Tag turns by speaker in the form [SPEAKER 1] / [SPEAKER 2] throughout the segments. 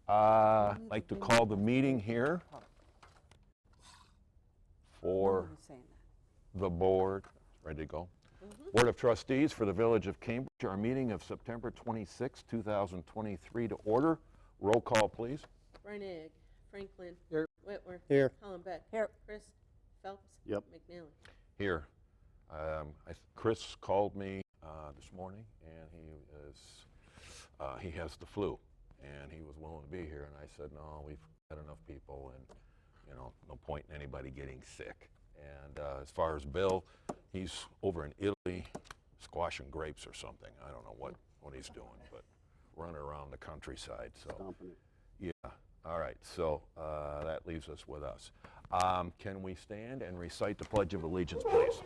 [SPEAKER 1] I'd like to call the meeting here for the board. Ready to go? Board of Trustees for the Village of Cambridge. Our meeting of September 26, 2023 to order. Roll call, please.
[SPEAKER 2] Reinig, Franklin.
[SPEAKER 3] Here.
[SPEAKER 2] Whitwer.
[SPEAKER 3] Here.
[SPEAKER 2] Hollenbeck.
[SPEAKER 4] Here.
[SPEAKER 2] Chris. Phelps.
[SPEAKER 3] Yep.
[SPEAKER 2] McNally.
[SPEAKER 1] Here. Chris called me this morning, and he has the flu, and he was willing to be here. And I said, no, we've got enough people, and no point in anybody getting sick. And as far as Bill, he's over in Italy squashing grapes or something. I don't know what he's doing, but running around the countryside. So,
[SPEAKER 3] Stomping it.
[SPEAKER 1] yeah. All right. So that leaves us with us. Can we stand and recite the Pledge of Allegiance, please?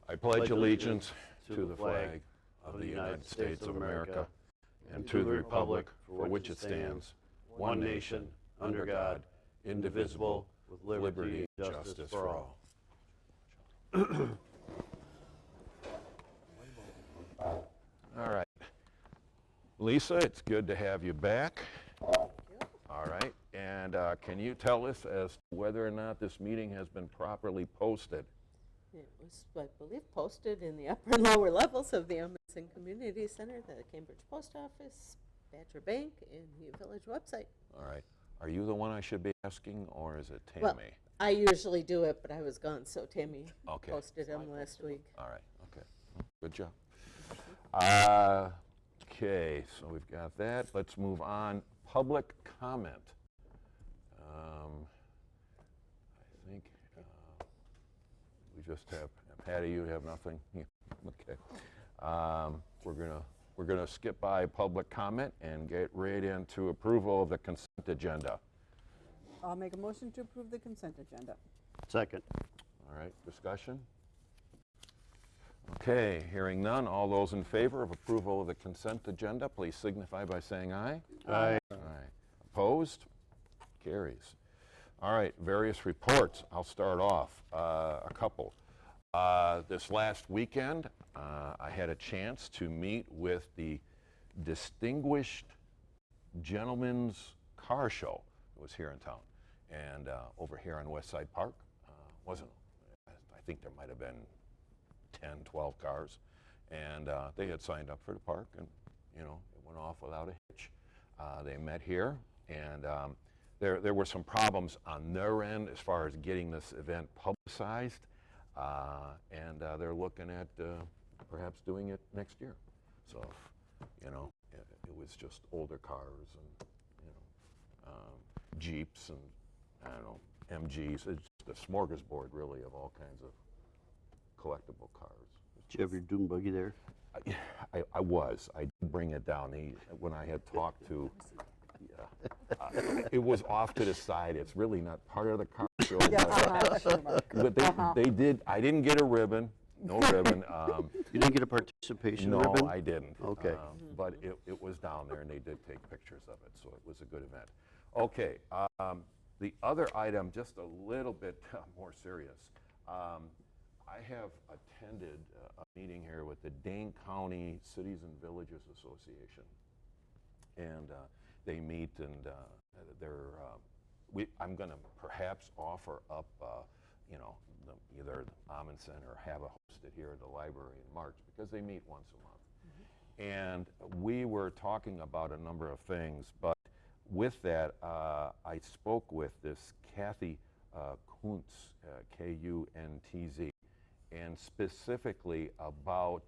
[SPEAKER 1] I pledge allegiance to the flag of the United States of America and to the republic for which it stands, one nation, under God, indivisible, with liberty and justice for all. All right. Lisa, it's good to have you back. All right. And can you tell us as to whether or not this meeting has been properly posted?
[SPEAKER 2] It was, I believe, posted in the upper and lower levels of the Amundsen Community Center, the Cambridge Post Office, Badger Bank, and the village website.
[SPEAKER 1] All right. Are you the one I should be asking, or is it Tammy?
[SPEAKER 2] Well, I usually do it, but I was gone, so Tammy
[SPEAKER 1] Okay.
[SPEAKER 2] posted them last week.
[SPEAKER 1] All right. Okay. Good job. Okay. So we've got that. Let's move on. Public comment. I think we just have Patty. You have nothing. Okay. We're gonna skip by public comment and get right into approval of the consent agenda.
[SPEAKER 4] I'll make a motion to approve the consent agenda.
[SPEAKER 3] Second.
[SPEAKER 1] All right. Discussion. Okay. Hearing none. All those in favor of approval of the consent agenda, please signify by saying aye.
[SPEAKER 3] Aye.
[SPEAKER 1] Aye. Opposed? Carries. All right, various reports. I'll start off. A couple. This last weekend, I had a chance to meet with the Distinguished Gentlemen's Car Show. It was here in town, and over here on West Side Park. I think there might have been 10, 12 cars, and they had signed up for the park, and it went off without a hitch. They met here, and there were some problems on their end as far as getting this event publicized, and they're looking at perhaps doing it next year. So, it was just older cars and Jeeps and I don't know, MGs. It's just a smorgasbord really of all kinds of collectible cars.
[SPEAKER 3] Did you have your dune buggy there?
[SPEAKER 1] I did bring it down. When I had talked to, it was off to the side. It's really not part of the car show. But they did. I didn't get a ribbon. No ribbon.
[SPEAKER 3] You didn't get a participation
[SPEAKER 1] no,
[SPEAKER 3] ribbon?
[SPEAKER 1] No, I didn't.
[SPEAKER 3] Okay.
[SPEAKER 1] But it was down there, and they did take pictures of it, so it was a good event. Okay. The other item, just a little bit more serious. I have attended a meeting here with the Dane County Cities and Villages Association, and they meet, and I'm going to perhaps offer up, either Amundsen or have a hosted here at the library in March, because they meet once a month. And we were talking about a number of things, but with that, I spoke with this Kathy Kuntz, Kuntz, and specifically about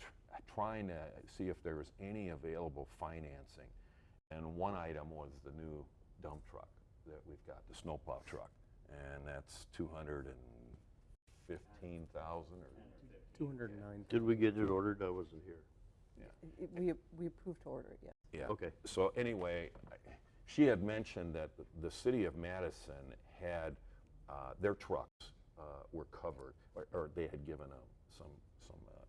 [SPEAKER 1] trying to see if there was any available financing. And one item was the new dump truck that we've got, the snowplow truck, and that's $215,000 or
[SPEAKER 3] 209. Did we get it ordered? I wasn't here.
[SPEAKER 4] Yeah. We approved to order it, yes.
[SPEAKER 1] Yeah.
[SPEAKER 3] Okay.
[SPEAKER 1] So anyway, she had mentioned that the city of Madison had their trucks were covered, or they had given some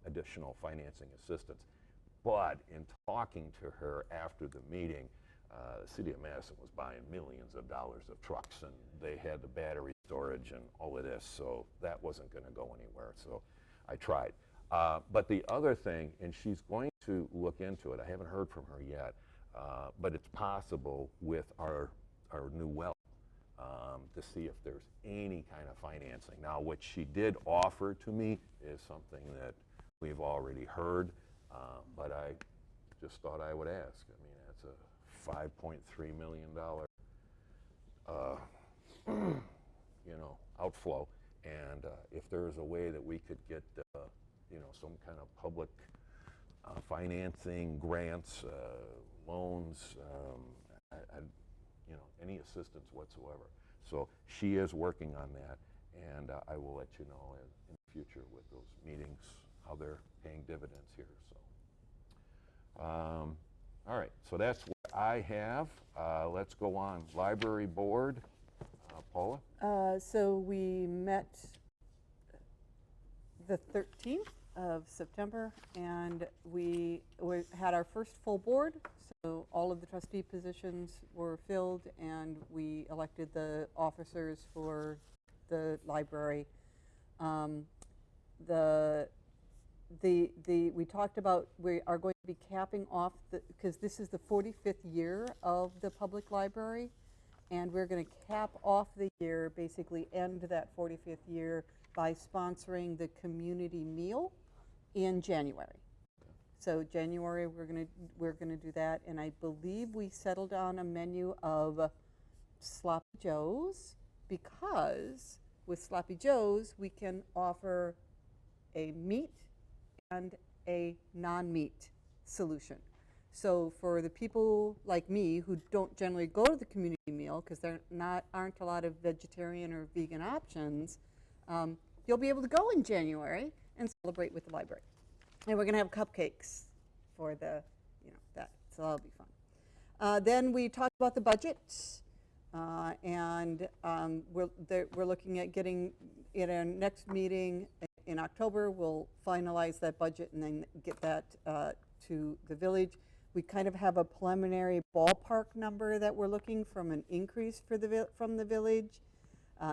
[SPEAKER 1] additional financing assistance. But in talking to her after the meeting, the city of Madison was buying millions of dollars of trucks, and they had the battery storage and all of this, so that wasn't going to go anywhere. So I tried. But the other thing, and she's going to look into it, I haven't heard from her yet, but it's possible with our new well to see if there's any kind of financing. Now, what she did offer to me is something that we've already heard, but I just thought I would ask. I mean, that's a $5.3 million outflow, and if there's a way that we could get some kind of public financing, grants, loans, any assistance whatsoever. So she is working on that, and I will let you know in the future with those meetings how they're paying dividends here. So, all right, so that's what I have. Let's go on. Library board, Paula?
[SPEAKER 4] So we met the 13th of September, and we had our first full board. So all of the trustee positions were filled, and we elected the officers for the library. We talked about we are going to be capping off because this is the 45th year of the public library, and we're going to cap off the year, basically end that 45th year by sponsoring the community meal in January. So January we're gonna do that, and I believe we settled on a menu of Sloppy Joes, because with Sloppy Joes we can offer a meat and a non-meat solution. So for the people like me who don't generally go to the community meal because there aren't a lot of vegetarian or vegan options, you'll be able to go in January and celebrate with the library. And we're going to have cupcakes for that, so that'll be fun. Then we talked about the budget, and we're looking at getting, in our next meeting in October, we'll finalize that budget and then get that to the village. We kind of have a preliminary ballpark number that we're looking from an increase from the village.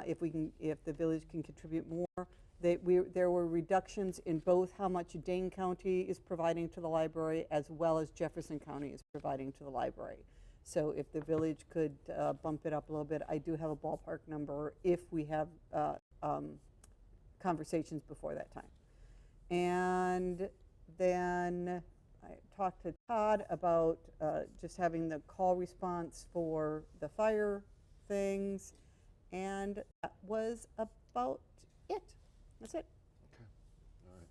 [SPEAKER 4] If the village can contribute more. There were reductions in both how much Dane County is providing to the library as well as Jefferson County is providing to the library. So if the village could bump it up a little bit, I do have a ballpark number if we have conversations before that time. And then I talked to Todd about just having the call response for the fire things, and that was about it. That's it.
[SPEAKER 1] Okay, all right.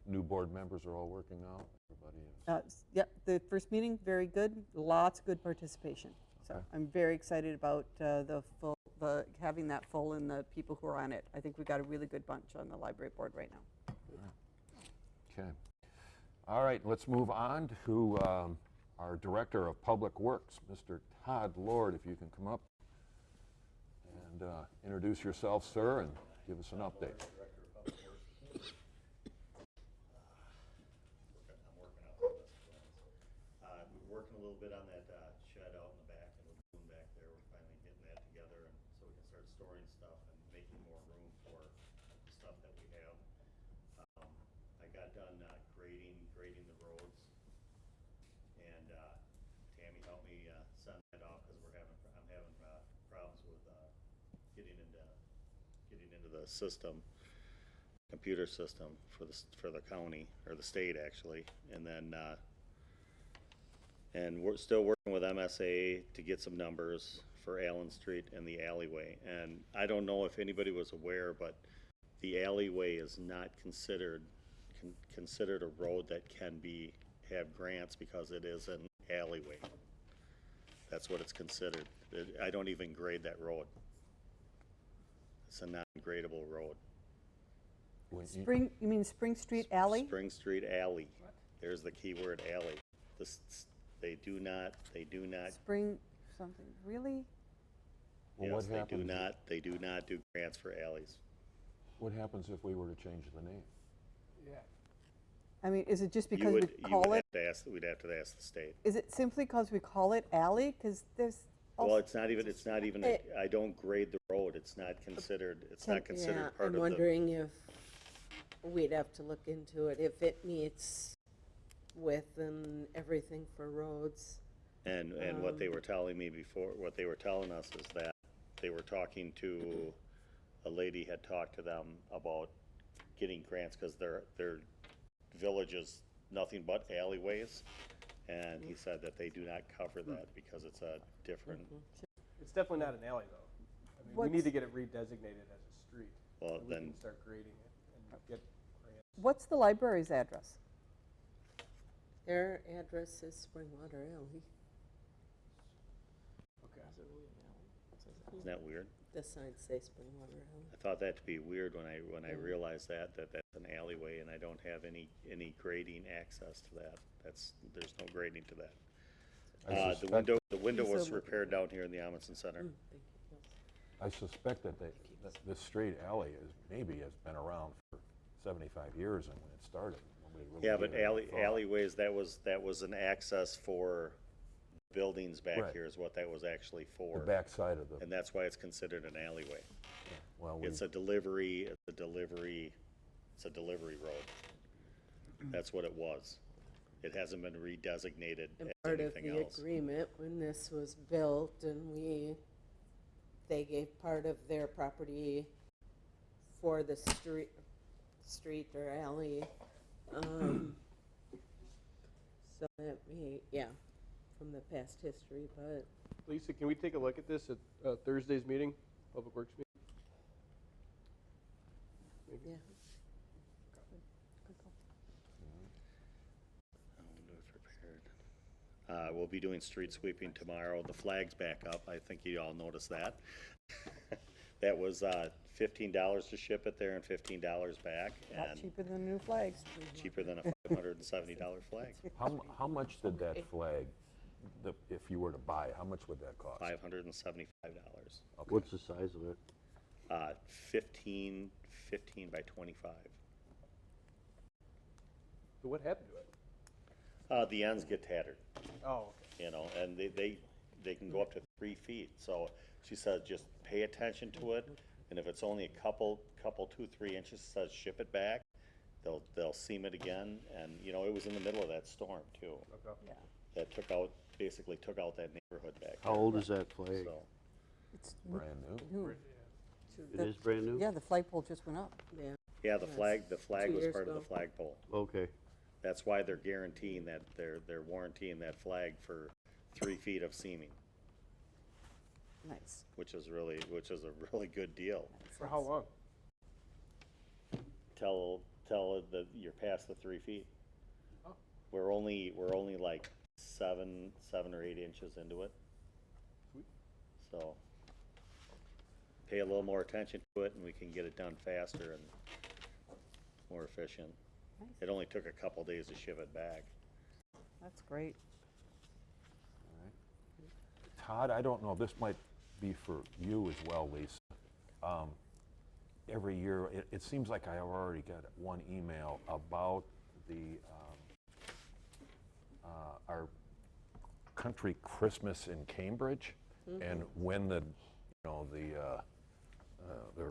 [SPEAKER 1] New board members are all working out? Everybody is?
[SPEAKER 4] Yep, the first meeting, very good. Lots of good participation. So
[SPEAKER 1] Okay.
[SPEAKER 4] I'm very excited about having that full and the people who are on it. I think we got a really good bunch on the library board right now.
[SPEAKER 1] Okay. All right, let's move on to our Director of Public Works, Mr. Todd Lord, if you can come up and introduce yourself, sir, and give us an update.
[SPEAKER 3] We're working a little bit on that shed out in the back and the room back there. We're finally getting that together, and so we can start storing stuff and making more room for the stuff that we have. I got done grading the roads, and Tammy helped me send that off because I'm having problems with getting into the system, computer system for the county, or the state actually, and then and we're still working with MSA to get some numbers for Allen Street and the alleyway. And I don't know if anybody was aware, but the alleyway is not considered a road that can have grants because it is an alleyway. That's what it's considered. I don't even grade that road. It's a non-gradable road.
[SPEAKER 4] You mean Spring Street Alley?
[SPEAKER 3] Spring Street Alley. There's the key word, alley. They do not.
[SPEAKER 4] Spring something, really?
[SPEAKER 1] Well,
[SPEAKER 3] Yes,
[SPEAKER 1] what happens?
[SPEAKER 3] They do not do grants for alleys.
[SPEAKER 1] What happens if we were to change the name?
[SPEAKER 4] I mean, is it just because we call it?
[SPEAKER 3] We'd have to ask the state.
[SPEAKER 4] Is it simply because we call it alley? Because there's
[SPEAKER 3] Well, it's not even, I don't grade the road. It's not considered, part of the.
[SPEAKER 2] I'm wondering if we'd have to look into it, if it meets width and everything for roads.
[SPEAKER 3] And what they were telling me before, what they were telling us is that they were talking to, a lady had talked to them about getting grants, cause their village is nothing but alleyways. And he said that they do not cover that because it's a different,
[SPEAKER 5] It's definitely not an alley, though. I mean, we
[SPEAKER 4] What's-
[SPEAKER 5] need to get it redesignated as a street.
[SPEAKER 3] well,
[SPEAKER 5] So we
[SPEAKER 3] then,
[SPEAKER 5] can start grading it and get grants.
[SPEAKER 4] What's the library's address?
[SPEAKER 2] Their address is Springwater Alley.
[SPEAKER 5] Okay.
[SPEAKER 3] isn't that weird?
[SPEAKER 2] The signs say Springwater Alley.
[SPEAKER 3] I thought that to be weird when I realized that that's an alleyway and I don't have any grading access to that. There's no grading to that.
[SPEAKER 1] I
[SPEAKER 3] The
[SPEAKER 1] suspect-
[SPEAKER 3] window was
[SPEAKER 2] So-
[SPEAKER 3] repaired down here in the Amundsen Center.
[SPEAKER 2] Thank you. Yes.
[SPEAKER 1] I suspect that this straight alley has been around for 75 years, and when it started, nobody really
[SPEAKER 3] Yeah, but
[SPEAKER 1] gave it a thought.
[SPEAKER 3] alleyways, that was an access for buildings back
[SPEAKER 1] Right.
[SPEAKER 3] here is what that was actually
[SPEAKER 1] The
[SPEAKER 3] for.
[SPEAKER 1] backside of the,
[SPEAKER 3] And that's why it's considered an alleyway.
[SPEAKER 1] well,
[SPEAKER 3] It's a delivery road. They what it was. It hasn't been redesignated
[SPEAKER 2] And
[SPEAKER 3] as
[SPEAKER 2] part of
[SPEAKER 3] anything
[SPEAKER 2] the
[SPEAKER 3] else.
[SPEAKER 2] agreement, when this was built and they gave part of their property for the street or alley. So that from the past history, but
[SPEAKER 5] Lisa, can we take a look at this at Thursday's meeting, Public Works meeting?
[SPEAKER 2] yeah.
[SPEAKER 3] Windows repaired. We'll be doing street sweeping tomorrow. The flag's back up. I think you all noticed that. That was $15 to ship it there and $15 back,
[SPEAKER 4] Not
[SPEAKER 3] and
[SPEAKER 4] cheaper than new flags.
[SPEAKER 3] cheaper than a $570 flag.
[SPEAKER 1] how much did that flag, if you were to buy, how much would that cost?
[SPEAKER 3] $575.
[SPEAKER 1] Okay.
[SPEAKER 6] What's the size of it?
[SPEAKER 3] 15 by 25.
[SPEAKER 5] So what happened to it?
[SPEAKER 3] The ends get tattered,
[SPEAKER 5] Oh, okay.
[SPEAKER 3] and they can go up to 3 feet. So she said, just pay attention to it, and if it's only a couple, 2-3 inches, says ship it back. They'll seam it again, and it was in the middle of that storm too.
[SPEAKER 5] Okay.
[SPEAKER 4] Yeah.
[SPEAKER 3] That basically took out that neighborhood back
[SPEAKER 6] How old is that flag?
[SPEAKER 3] So,
[SPEAKER 4] It's
[SPEAKER 1] Brand new?
[SPEAKER 4] new.
[SPEAKER 6] It is brand new?
[SPEAKER 4] Yeah, the flagpole just went up.
[SPEAKER 2] Yeah.
[SPEAKER 3] yeah, the flag
[SPEAKER 2] 2
[SPEAKER 3] was
[SPEAKER 2] years
[SPEAKER 3] part of the
[SPEAKER 2] ago.
[SPEAKER 3] flagpole.
[SPEAKER 6] Okay.
[SPEAKER 3] That's why they're guaranteeing that, they're warrantying that flag for 3 feet of seaming,
[SPEAKER 4] Nice.
[SPEAKER 3] which is a really good deal.
[SPEAKER 5] For how long?
[SPEAKER 3] Tell that you're past the 3 feet.
[SPEAKER 5] Oh.
[SPEAKER 3] We're only like 7 or 8 inches into it.
[SPEAKER 5] Sweet.
[SPEAKER 3] So pay a little more attention to it and we can get it done faster and more efficient.
[SPEAKER 4] Nice.
[SPEAKER 3] It only took a couple days to ship it back.
[SPEAKER 4] That's great.
[SPEAKER 1] Todd, I don't know, this might be for you as well, Lisa. Every year, it seems like I already got one email about our country Christmas in Cambridge, and when the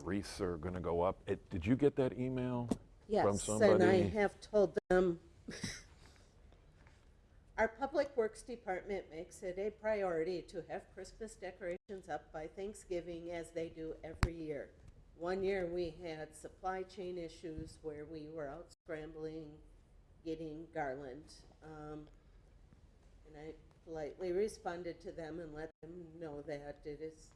[SPEAKER 1] wreaths are going to go up. Did you get that email from
[SPEAKER 2] Yes,
[SPEAKER 1] somebody?
[SPEAKER 2] and I have told them, our Public Works Department makes it a priority to have Christmas decorations up by Thanksgiving, as they do every year. One year, we had supply chain issues where we were out scrambling, getting garland. And I politely responded to them and let them know that it is,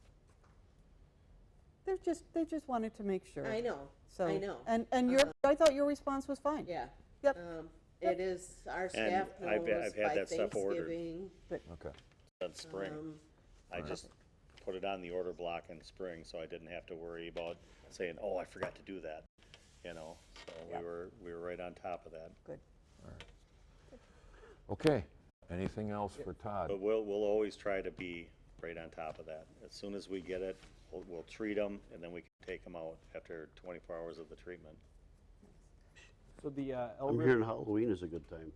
[SPEAKER 4] They just wanted to make sure.
[SPEAKER 2] I know,
[SPEAKER 4] So,
[SPEAKER 2] I know.
[SPEAKER 4] And I thought your response was fine.
[SPEAKER 2] Yeah.
[SPEAKER 4] Yep.
[SPEAKER 2] It is, our staff
[SPEAKER 3] I've
[SPEAKER 2] knows
[SPEAKER 3] had
[SPEAKER 2] by
[SPEAKER 3] that stuff ordered.
[SPEAKER 2] Thanksgiving.
[SPEAKER 1] Okay.
[SPEAKER 3] In spring. I just put it on the order block in spring, so I didn't have to worry about saying, oh, I forgot to do that, So
[SPEAKER 4] Yep.
[SPEAKER 3] we were right on top of that.
[SPEAKER 4] Good.
[SPEAKER 1] Okay. Anything else for Todd?
[SPEAKER 3] But we'll always try to be right on top of that. As soon as we get it, we'll treat them, and then we can take them out after 24 hours of the treatment.
[SPEAKER 5] So the
[SPEAKER 6] I'm hearing Halloween is a good time.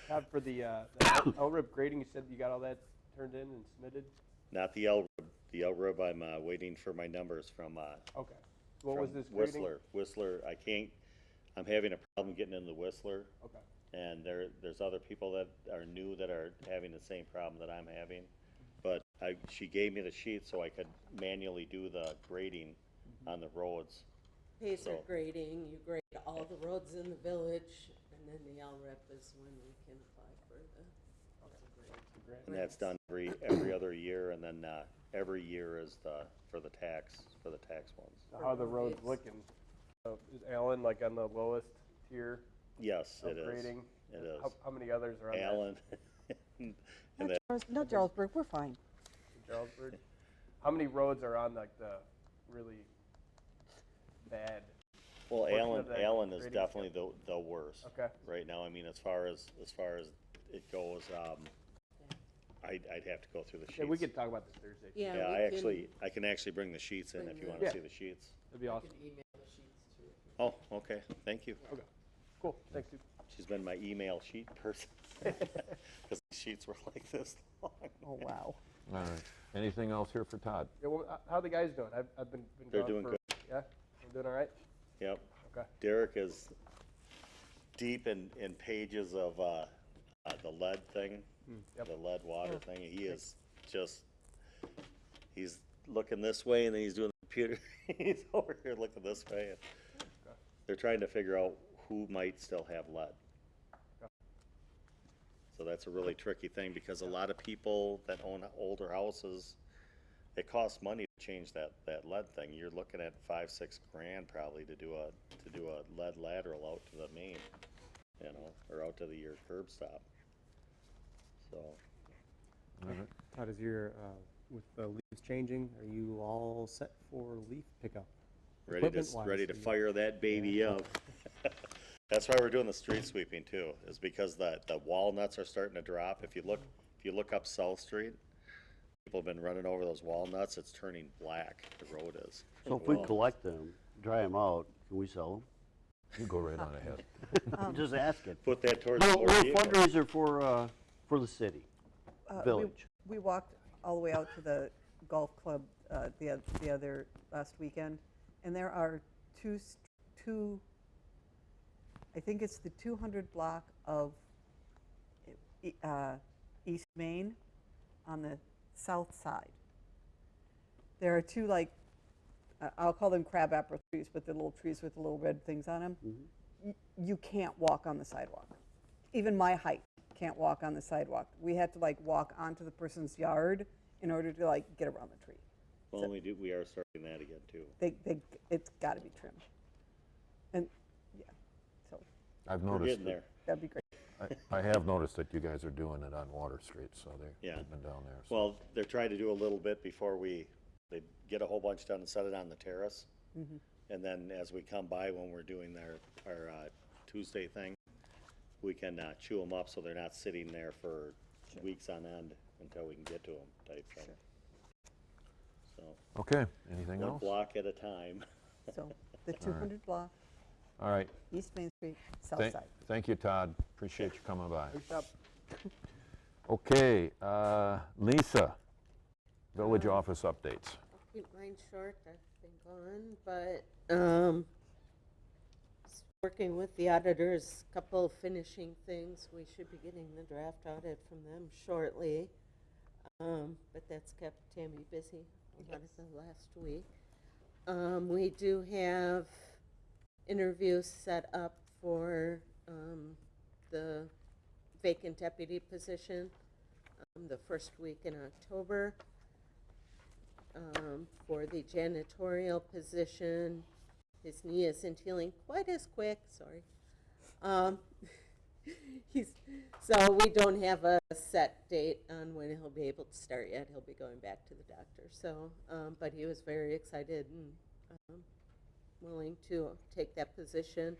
[SPEAKER 5] Todd, for the LRIP grading, you said you got all that turned in and submitted?
[SPEAKER 3] Not the LRIB. The LRIB, I'm waiting for my numbers from
[SPEAKER 5] Okay. What was
[SPEAKER 3] from
[SPEAKER 5] this grading?
[SPEAKER 3] Whistler. I'm having a problem getting into Whistler.
[SPEAKER 5] Okay.
[SPEAKER 3] And there's other people that are new that are having the same problem that I'm having. But she gave me the sheet so I could manually do the grading on the roads.
[SPEAKER 2] Pacer
[SPEAKER 3] So-
[SPEAKER 2] grading, you grade all the roads in the village, and then the LRIP is when we can apply for the grade.
[SPEAKER 3] And that's done every other year, and then every year is for the tax ones.
[SPEAKER 5] How are the roads looking? Is Allen like on the lowest tier
[SPEAKER 3] Yes,
[SPEAKER 5] of
[SPEAKER 3] it is.
[SPEAKER 5] grading?
[SPEAKER 3] It is.
[SPEAKER 5] How many others are on that?
[SPEAKER 3] Allen. And
[SPEAKER 4] Not
[SPEAKER 3] then,
[SPEAKER 4] Not Jarlsberg, we're fine.
[SPEAKER 5] Jarlsberg? How many roads are on like the really bad?
[SPEAKER 3] well,
[SPEAKER 5] portion of that
[SPEAKER 3] Allen is
[SPEAKER 5] grading
[SPEAKER 3] definitely the worst.
[SPEAKER 5] Okay.
[SPEAKER 3] Right now, I mean, as far as it goes, I'd have to go through the sheets.
[SPEAKER 5] Yeah, we could talk about this Thursday.
[SPEAKER 2] Yeah,
[SPEAKER 3] Yeah,
[SPEAKER 2] we
[SPEAKER 3] I can actually bring the sheets in
[SPEAKER 2] bring
[SPEAKER 3] if you
[SPEAKER 2] the-
[SPEAKER 3] want to
[SPEAKER 5] Yeah.
[SPEAKER 3] see the sheets.
[SPEAKER 5] That'd be awesome.
[SPEAKER 3] Oh, okay, thank you.
[SPEAKER 5] Okay, cool, thanks, dude.
[SPEAKER 3] She's been my email sheet person. Because the sheets were like this long.
[SPEAKER 4] Oh, wow.
[SPEAKER 1] All right. Anything else here for Todd?
[SPEAKER 5] Yeah, well, how are the guys doing? I've been
[SPEAKER 3] They're
[SPEAKER 5] gone
[SPEAKER 3] doing
[SPEAKER 5] for,
[SPEAKER 3] good.
[SPEAKER 5] Yeah, they're doing all right?
[SPEAKER 3] Yep.
[SPEAKER 5] Okay.
[SPEAKER 3] Derek is deep in pages of the lead thing,
[SPEAKER 5] Yep.
[SPEAKER 3] the lead water thing. He is just, he's looking this way and then he's doing the computer. He's over here looking this way. And they're trying to figure out who might still have lead.
[SPEAKER 5] Okay.
[SPEAKER 3] So that's a really tricky thing because a lot of people that own older houses, it costs money to change that lead thing. You're looking at $5-6 grand probably to do a lead lateral out to the main, or out to your curb stop. So,
[SPEAKER 7] How does your, with the leaves changing, are you all set for leaf pickup?
[SPEAKER 3] ready
[SPEAKER 7] Equipment-wise,
[SPEAKER 3] to
[SPEAKER 7] you-
[SPEAKER 3] fire that baby up. That's why we're doing the street sweeping too, is because the walnuts are starting to drop. If you look up South Street, people have been running over those walnuts. It's turning black. The road is.
[SPEAKER 6] So if we collect them, dry them out, can we sell
[SPEAKER 1] You go right on ahead.
[SPEAKER 6] them? Just ask it.
[SPEAKER 3] Put that towards
[SPEAKER 6] No,
[SPEAKER 3] the
[SPEAKER 6] we're a
[SPEAKER 3] vehicle.
[SPEAKER 6] fundraiser for the city, village.
[SPEAKER 4] We walked all the way out to the golf club the other last weekend, and there are two, I think it's the 200 block of East Main on the south side. There are two, like, I'll call them crabapple trees, but the little trees with the little red things on them. You can't walk on the sidewalk. Even my height can't walk on the sidewalk. We had to like walk onto the person's yard in order to like get around the tree.
[SPEAKER 3] Well, we are starting that again too.
[SPEAKER 4] It's got to be trimmed. And yeah, so
[SPEAKER 1] I've
[SPEAKER 3] We're
[SPEAKER 1] noticed,
[SPEAKER 3] getting there.
[SPEAKER 4] that'd be great.
[SPEAKER 1] I have noticed that you guys are doing it on Water Street, so
[SPEAKER 3] Yeah.
[SPEAKER 1] they've been down there. so-
[SPEAKER 3] Well, they're trying to do a little bit before they get a whole bunch done and set it on the terrace. And then as we come by when we're doing our Tuesday thing, we can chew them up so they're not sitting there for weeks on end until we can get to them type thing. So,
[SPEAKER 1] Okay, anything
[SPEAKER 3] one
[SPEAKER 1] else?
[SPEAKER 3] block at a time.
[SPEAKER 4] So the 200 block,
[SPEAKER 1] All right,
[SPEAKER 4] East Main Street, south
[SPEAKER 1] thank,
[SPEAKER 4] side.
[SPEAKER 1] thank you, Todd. Appreciate you coming by.
[SPEAKER 5] Good job.
[SPEAKER 1] Okay, Lisa, village office updates.
[SPEAKER 2] Keep mine short, I've been gone, but, working with the auditors, couple of finishing things. We should be getting the draft audit from them shortly. But that's kept Tammy busy a lot of the last week. We do have interviews set up for, the vacant deputy position, the first week in October. For the janitorial position, his knee isn't healing quite as quick, sorry. So we don't have a set date on when he'll be able to start yet. He'll be going back to the doctor, so, but he was very excited and willing to take that position.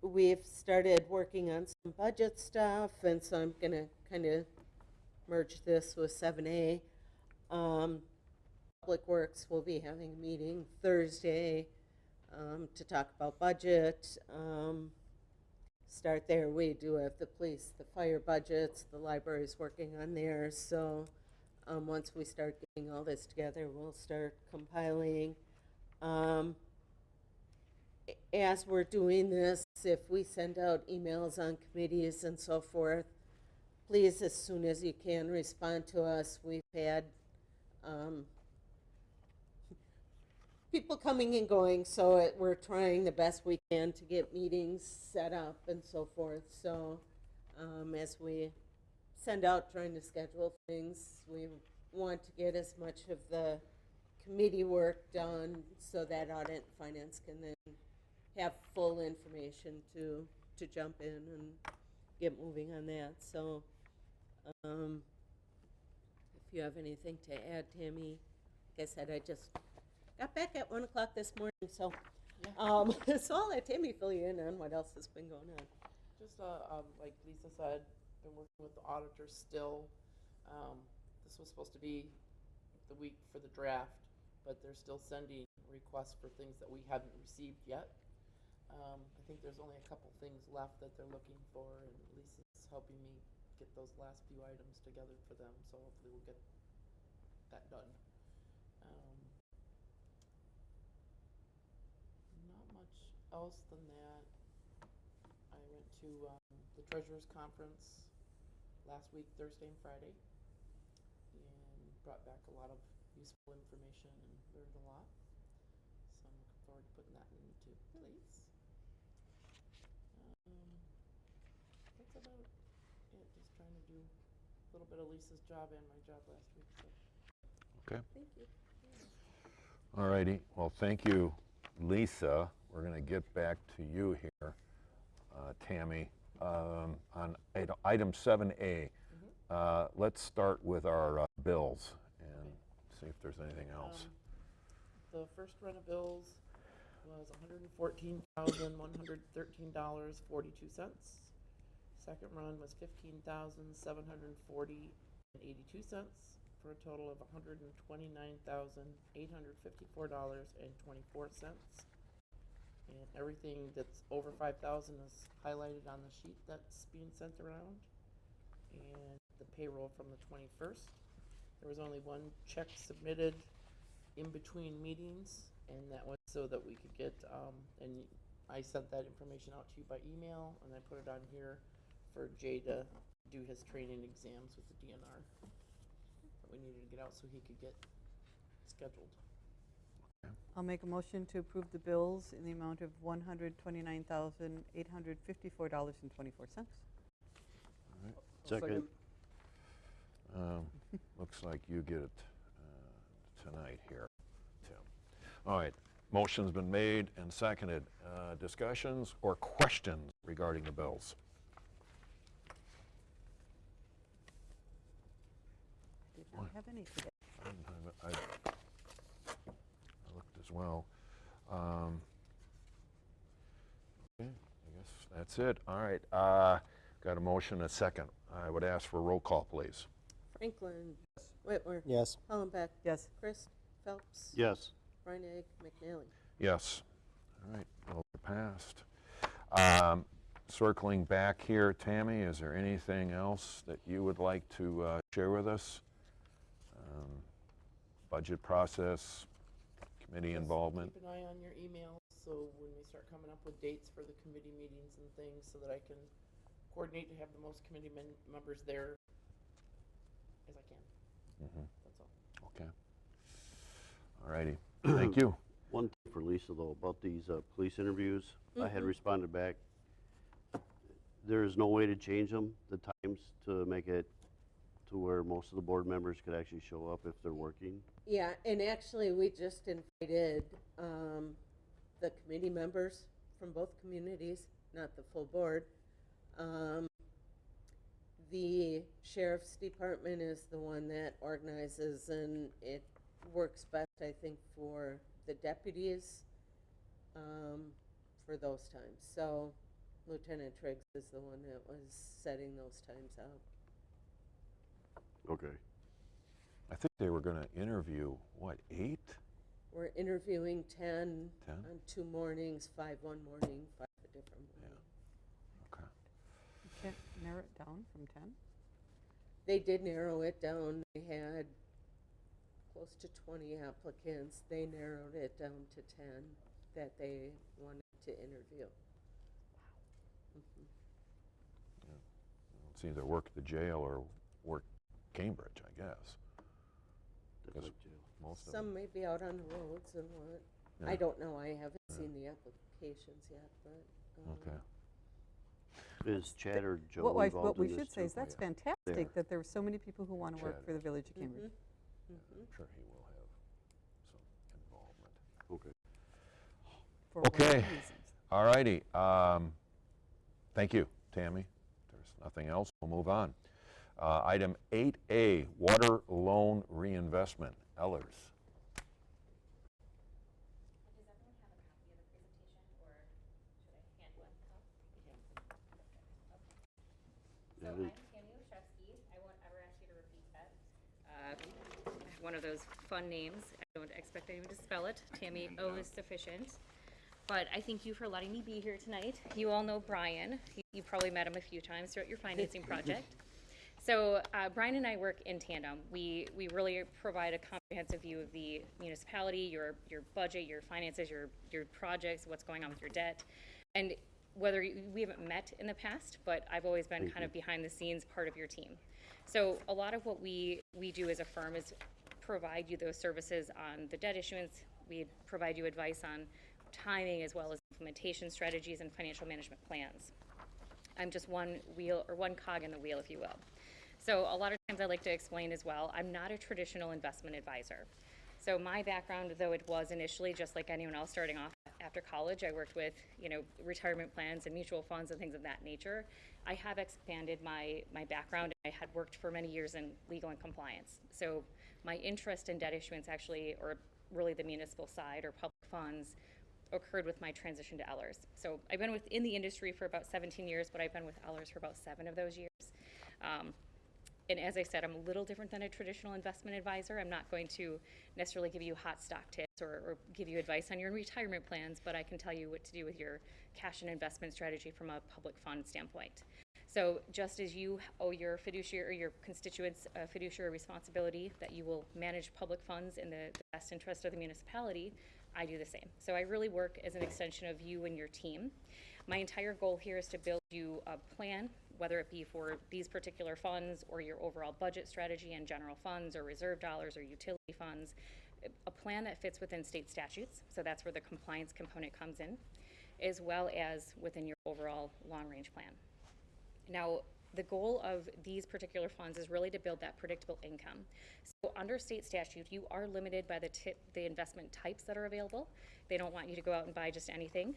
[SPEAKER 2] We've started working on some budget stuff, and so I'm gonna kind of merge this with 7A. Public Works will be having a meeting Thursday to talk about budget. Start there, we do have the police, the fire budgets, the library's working on theirs, so once we start getting all this together, we'll start compiling. as we're doing this, if we send out emails on committees and so forth, please, as soon as you can, respond to us. We've had people coming and going, so we're trying the best we can to get meetings set up and so forth. So as we send out trying to schedule things, we want to get as much of the committee work done so that audit and finance can then have full information to jump in and get moving on that. So if you have anything to add, Tammy, like I said, I just got back at 1 o'clock this morning, so so I'll let Tammy fill you in on what else has been going on.
[SPEAKER 8] Just like Lisa said, been working with the auditor still. This was supposed to be the week for the draft, but they're still sending requests for things that we haven't received yet. I think there's only a couple things left that they're looking for, and Lisa's helping me get those last few items together for them, so hopefully we'll get that done. Not much else than that. I went to the Treasurers Conference last week, Thursday and Friday, and brought back a lot of useful information and learned a lot. So I'm looking forward to putting that into release. That's about it. Just trying to do a little bit of Lisa's job and my job last week. So.
[SPEAKER 1] Okay.
[SPEAKER 2] Thank you.
[SPEAKER 1] All righty. Well, thank you, Lisa. We're going to get back to you here, Tammy, on item 7A. Let's start with our bills and see if there's anything else.
[SPEAKER 8] The first run of bills was $114,113.42. Second run was $15,740.82 for a total of $129,854.24. And everything that's over 5,000 is highlighted on the sheet that's being sent around. And the payroll from the 21st. There was only one check submitted in between meetings, and that was so that we could get, and I sent that information out to you by email, and I put it on here for Jay to do his training exams with the DNR that we needed to get out so he could get scheduled.
[SPEAKER 4] I'll make a motion to approve the bills in the amount of $129,854.24.
[SPEAKER 6] Second.
[SPEAKER 1] Looks like you get it tonight here, Tim. All right, motion's been made and seconded. Discussions or questions regarding the bills?
[SPEAKER 4] Did not have any today.
[SPEAKER 1] I looked as well. Okay, I guess that's it. All right, got a motion and a second. I would ask for a roll call, please.
[SPEAKER 2] Franklin. Whitmer.
[SPEAKER 7] Yes.
[SPEAKER 2] Hollenbeck.
[SPEAKER 4] Yes.
[SPEAKER 2] Chris. Phelps.
[SPEAKER 6] Yes.
[SPEAKER 2] Reinig. McNally.
[SPEAKER 1] Yes. All right, bills are passed. Circling back here, Tammy, is there anything else that you would like to share with us? Budget process, committee involvement?
[SPEAKER 8] Keep an eye on your emails, so when we start coming up with dates for the committee meetings and things, so that I can coordinate to have the most committee members there as I can. That's all.
[SPEAKER 1] Okay. All righty, thank you.
[SPEAKER 6] One thing for Lisa, though, about these police interviews, I had responded back. There is no way to change them, the times, to make it to where most of the board members could actually show up if they're working.
[SPEAKER 2] Yeah, and actually, we just invited the committee members from both communities, not the full board. The sheriff's department is the one that organizes, and it works best, I think, for the deputies for those times. So Lieutenant Triggs is the one that was setting those times out.
[SPEAKER 6] Okay.
[SPEAKER 1] I think they were going to interview, what, 8?
[SPEAKER 2] We're interviewing 10
[SPEAKER 1] 10?
[SPEAKER 2] on 2 mornings, 5 one morning, 5 a different morning.
[SPEAKER 1] Okay.
[SPEAKER 4] You can't narrow it down from 10?
[SPEAKER 2] They did narrow it down. They had close to 20 applicants. They narrowed it down to 10 that they wanted to interview.
[SPEAKER 1] It's either work at the jail or work Cambridge, I guess.
[SPEAKER 6] That's
[SPEAKER 1] Yes.
[SPEAKER 6] like jail.
[SPEAKER 1] Most of
[SPEAKER 2] Some may be out on the roads and what.
[SPEAKER 1] Yeah.
[SPEAKER 2] I don't know, I haven't seen the applications yet, but.
[SPEAKER 1] Okay.
[SPEAKER 6] Is Chad or Joe
[SPEAKER 4] What
[SPEAKER 6] involved
[SPEAKER 4] we
[SPEAKER 6] in this
[SPEAKER 4] should say
[SPEAKER 6] too?
[SPEAKER 4] is that's
[SPEAKER 1] Yeah.
[SPEAKER 4] fantastic
[SPEAKER 6] There.
[SPEAKER 4] that there are so many people who want to work
[SPEAKER 1] Chad.
[SPEAKER 4] for the Village of Cambridge.
[SPEAKER 1] I'm sure he will have some involvement.
[SPEAKER 6] Okay.
[SPEAKER 4] For whatever
[SPEAKER 1] Okay.
[SPEAKER 4] reasons.
[SPEAKER 1] All righty. Thank you, Tammy. If there's nothing else, we'll move on. Item 8A, water loan reinvestment. Ellers.
[SPEAKER 9] Does everyone have a copy of the presentation, or should I hand one out? So
[SPEAKER 6] Yeah,
[SPEAKER 9] I'm
[SPEAKER 6] it is.
[SPEAKER 9] Tammy Oshevsky. I won't ever ask you to repeat that. One of those fun names. I don't expect anyone to spell it. Tammy O is sufficient. But I thank you for letting me be here tonight. You all know Brian. You probably met him a few times throughout your financing project. So Brian and I work in tandem. We really provide a comprehensive view of the municipality, your budget, your finances, your projects, what's going on with your debt. And whether we haven't met in the past, but I've always been kind of behind the scenes part of your team. So a lot of what we do as a firm is provide you those services on the debt issuance. We provide you advice on timing as well as implementation strategies and financial management plans. I'm just one wheel or one cog in the wheel, if you will. So a lot of times I like to explain as well, I'm not a traditional investment advisor. So my background, though it was initially just like anyone else starting off after college, I worked with, retirement plans and mutual funds and things of that nature. I have expanded my background. I had worked for many years in legal and compliance. So my interest in debt issuance actually, or really the municipal side or public funds, occurred with my transition to Ellers. So I've been within the industry for about 17 years, but I've been with Ellers for about 7 of those years. And as I said, I'm a little different than a traditional investment advisor. I'm not going to necessarily give you hot stock tips or give you advice on your retirement plans, but I can tell you what to do with your cash and investment strategy from a public fund standpoint. So just as you owe your fiduciary or your constituents a fiduciary responsibility that you will manage public funds in the best interest of the municipality, I do the same. So I really work as an extension of you and your team. My entire goal here is to build you a plan, whether it be for these particular funds or your overall budget strategy and general funds or reserve dollars or utility funds, a plan that fits within state statutes. So that's where the compliance component comes in, as well as within your overall long-range plan. Now, the goal of these particular funds is really to build that predictable income. So under state statute, you are limited by the investment types that are available. They don't want you to go out and buy just anything.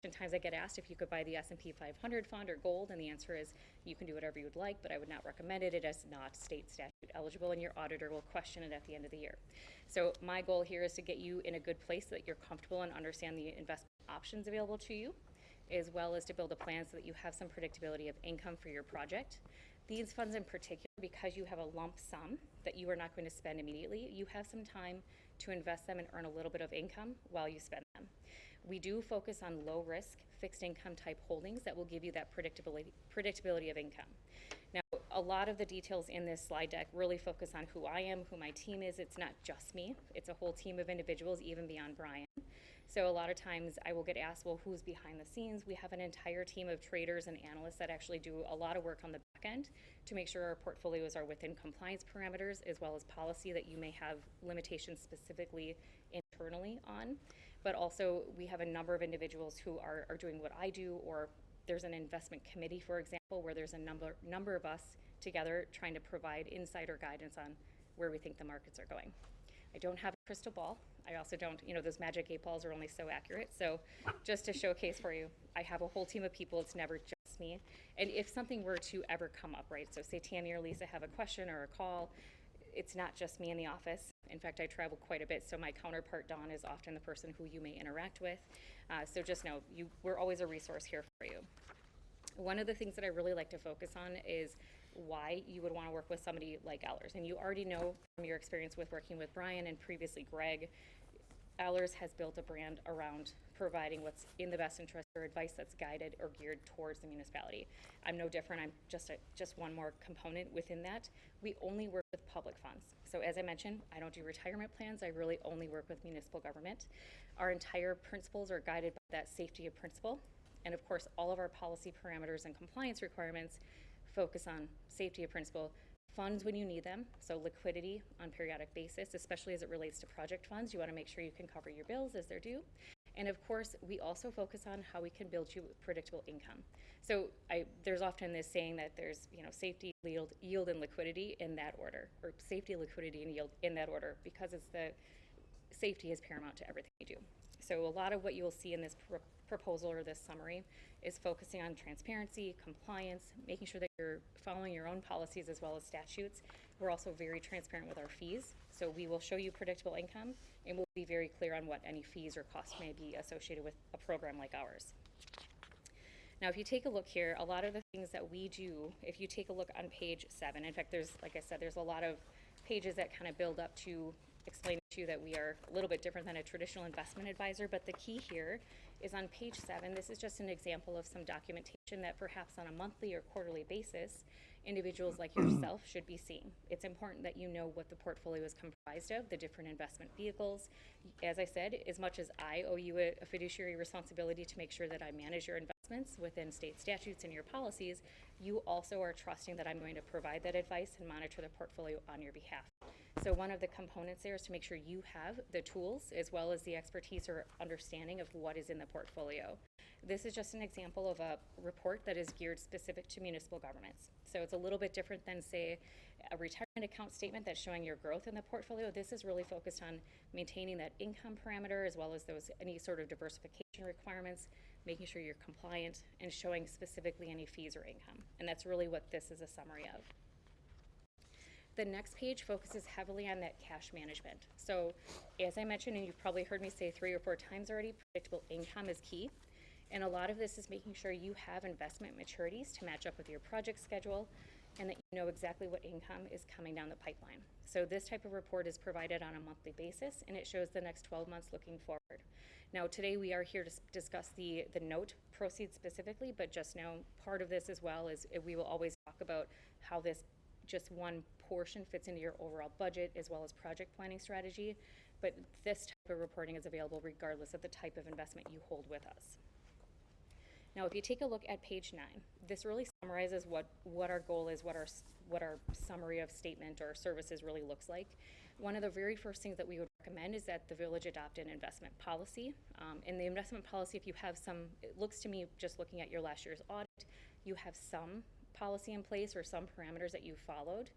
[SPEAKER 9] Oftentimes I get asked if you could buy the S&P 500 fund or gold, and the answer is you can do whatever you would like, but I would not recommend it. It is not state statute eligible, and your auditor will question it at the end of the year. So my goal here is to get you in a good place so that you're comfortable and understand the investment options available to you, as well as to build a plan so that you have some predictability of income for your project. These funds in particular, because you have a lump sum that you are not going to spend immediately, you have some time to invest them and earn a little bit of income while you spend them. We do focus on low risk, fixed income type holdings that will give you that predictability of income. Now, a lot of the details in this slide deck really focus on who I am, who my team is. It's not just me. It's a whole team of individuals, even beyond Brian. So a lot of times I will get asked, well, who's behind the scenes? We have an entire team of traders and analysts that actually do a lot of work on the back end to make sure our portfolios are within compliance parameters, as well as policy that you may have limitations specifically internally on. But also we have a number of individuals who are doing what I do, or there's an investment committee, for example, where there's a number of us together trying to provide insider guidance on where we think the markets are going. I don't have a crystal ball. I also don't, those magic 8 balls are only so accurate. So just to showcase for you, I have a whole team of people. It's never just me. And if something were to ever come up, right, so say Tammy or Lisa have a question or a call, it's not just me in the office. In fact, I travel quite a bit, so my counterpart, Dawn, is often the person who you may interact with. So just know, we're always a resource here for you. One of the things that I really like to focus on is why you would want to work with somebody like Ellers. And you already know from your experience with working with Brian and previously Greg, Allers has built a brand around providing what's in the best interest or advice that's guided or geared towards the municipality. I'm no different. I'm just one more component within that. We only work with public funds. So as I mentioned, I don't do retirement plans. I really only work with municipal government. Our entire principles are guided by that safety of principle. And of course, all of our policy parameters and compliance requirements focus on safety of principle, funds when you need them, so liquidity on periodic basis, especially as it relates to project funds. You want to make sure you can cover your bills as they're due. And of course, we also focus on how we can build you predictable income. So there's often this saying that there's, safety, yield, and liquidity in that order, or safety, liquidity, and yield in that order, because it's the safety is paramount to everything we do. So a lot of what you'll see in this proposal or this summary is focusing on transparency, compliance, making sure that you're following your own policies as well as statutes. We're also very transparent with our fees. So we will show you predictable income, and we'll be very clear on what any fees or costs may be associated with a program like ours. Now, if you take a look here, a lot of the things that we do, if you take a look on page 7, in fact, like I said, there's a lot of pages that kind of build up to explain to you that we are a little bit different than a traditional investment advisor, but the key here is on page 7. This is just an example of some documentation that perhaps on a monthly or quarterly basis, individuals like yourself should be seeing. It's important that you know what the portfolio is comprised of, the different investment vehicles. As I said, as much as I owe you a fiduciary responsibility to make sure that I manage your investments within state statutes and your policies, you also are trusting that I'm going to provide that advice and monitor the portfolio on your behalf. So one of the components there is to make sure you have the tools as well as the expertise or understanding of what is in the portfolio. This is just an example of a report that is geared specific to municipal governments. So it's a little bit different than, say, a retirement account statement that's showing your growth in the portfolio. This is really focused on maintaining that income parameter as well as any sort of diversification requirements, making sure you're compliant, and showing specifically any fees or income. And that's really what this is a summary of. The next page focuses heavily on that cash management. So as I mentioned, and you've probably heard me say 3 or 4 times already, predictable income is key. And a lot of this is making sure you have investment maturities to match up with your project schedule and that you know exactly what income is coming down the pipeline. So this type of report is provided on a monthly basis, and it shows the next 12 months looking forward. Now today we are here to discuss the note proceeds specifically, but just know part of this as well is we will always talk about how this just one portion fits into your overall budget as well as project planning strategy, but this type of reporting is available regardless of the type of investment you hold with us. Now, if you take a look at page 9, this really summarizes what our goal is, what our summary of statement or services really looks like. One of the very first things that we would recommend is that the village adopt an investment policy. In the investment policy, if you have it looks to me, just looking at your last year's audit, you have some policy in place or some parameters that you followed.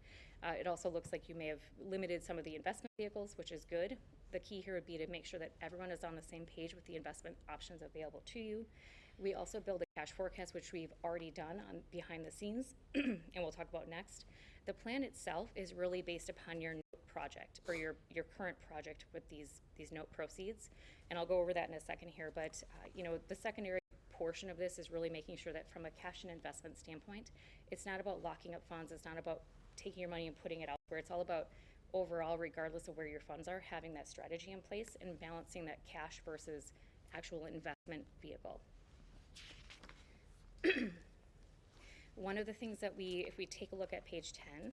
[SPEAKER 9] It also looks like you may have limited some of the investment vehicles, which is good. The key here would be to make sure that everyone is on the same page with the investment options available to you. We also build a cash forecast, which we've already done behind the scenes, and we'll talk about next. The plan itself is really based upon your note project or your current project with these note proceeds, and I'll go over that in a second here. But the secondary portion of this is really making sure that from a cash and investment standpoint, it's not about locking up funds. It's not about taking your money and putting it elsewhere. It's all about overall, regardless of where your funds are, having that strategy in place and balancing that cash versus actual investment vehicle. One of the things that if we take a look at page 10,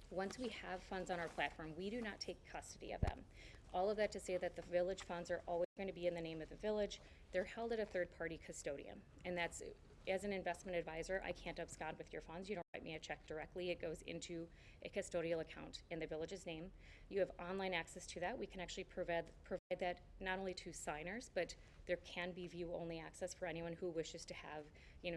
[SPEAKER 9] once we have funds on our platform, we do not take custody of them. All of that to say that the village funds are always going to be in the name of the village. They're held at a third-party custodian, and that's, as an investment advisor, I can't abscond with your funds. You don't write me a check directly. It goes into a custodial account in the village's name. You have online access to that. We can actually provide that not only to signers, but there can be view-only access for anyone who wishes to have,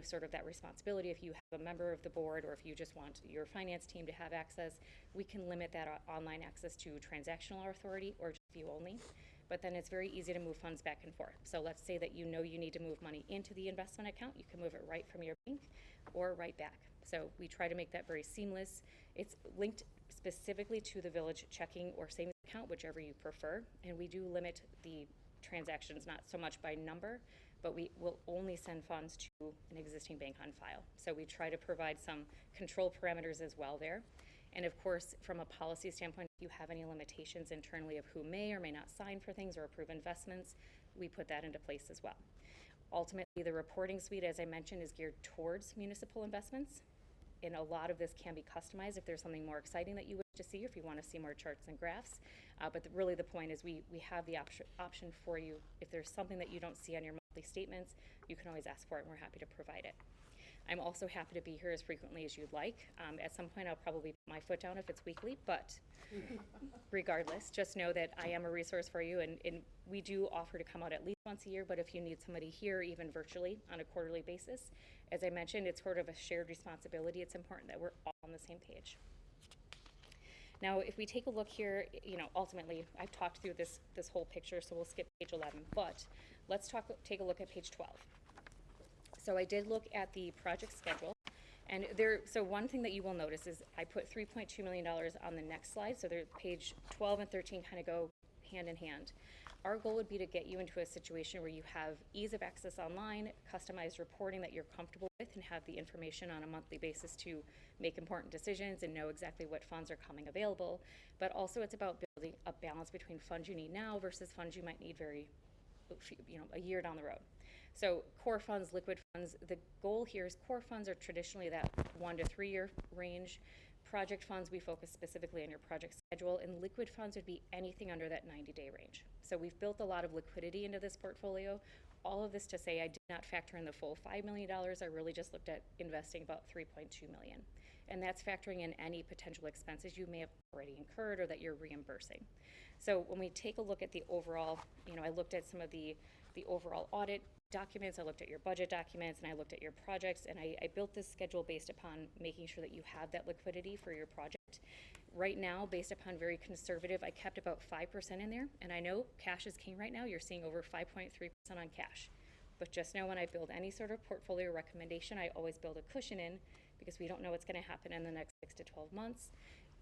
[SPEAKER 9] sort of that responsibility. If you have a member of the board or if you just want your finance team to have access, we can limit that online access to transactional authority or just view-only. But then it's very easy to move funds back and forth. So let's say that you need to move money into the investment account. You can move it right from your bank or right back. So we try to make that very seamless. It's linked specifically to the village checking or savings account, whichever you prefer. And we do limit the transactions, not so much by number, but we will only send funds to an existing bank on file. So we try to provide some control parameters as well there. And of course, from a policy standpoint, if you have any limitations internally of who may or may not sign for things or approve investments, we put that into place as well. Ultimately, the reporting suite, as I mentioned, is geared towards municipal investments. And a lot of this can be customized if there's something more exciting that you wish to see, or if you want to see more charts and graphs. Really the point is we have the option for you. If there's something that you don't see on your monthly statements, you can always ask for it, and we're happy to provide it. I'm also happy to be here as frequently as you'd like. At some point, I'll probably put my foot down if it's weekly, but regardless, just know that I am a resource for you, and we do offer to come out at least once a year, but if you need somebody here, even virtually, on a quarterly basis, as I mentioned, it's sort of a shared responsibility. It's important that we're all on the same page. Now, if we take a look here, ultimately, I've talked through this whole picture, so we'll skip page 11, but let's take a look at page 12. So I did look at the project schedule, and so one thing that you will notice is I put $3.2 million on the next slide, so page 12 and 13 kind of go hand in hand. Our goal would be to get you into a situation where you have ease of access online, customized reporting that you're comfortable with, and have the information on a monthly basis to make important decisions and know exactly what funds are coming available. But also it's about building a balance between funds you need now versus funds you might need a year down the road. So core funds, liquid funds, the goal here is core funds are traditionally that 1 to 3 year range. Project funds, we focus specifically on your project schedule, and liquid funds would be anything under that 90-day range. So we've built a lot of liquidity into this portfolio. All of this to say I did not factor in the full $5 million. I really just looked at investing about $3.2 million. And that's factoring in any potential expenses you may have already incurred or that you're reimbursing. So when we take a look at the overall, I looked at some of the overall audit documents, I looked at your budget documents, and I looked at your projects, and I built this schedule based upon making sure that you have that liquidity for your project. Right now, based upon very conservative, I kept about 5% in there, and I know cash is king right now. You're seeing over 5.3% on cash. But just know when I build any sort of portfolio recommendation, I always build a cushion in because we don't know what's going to happen in the next 6 to 12 months.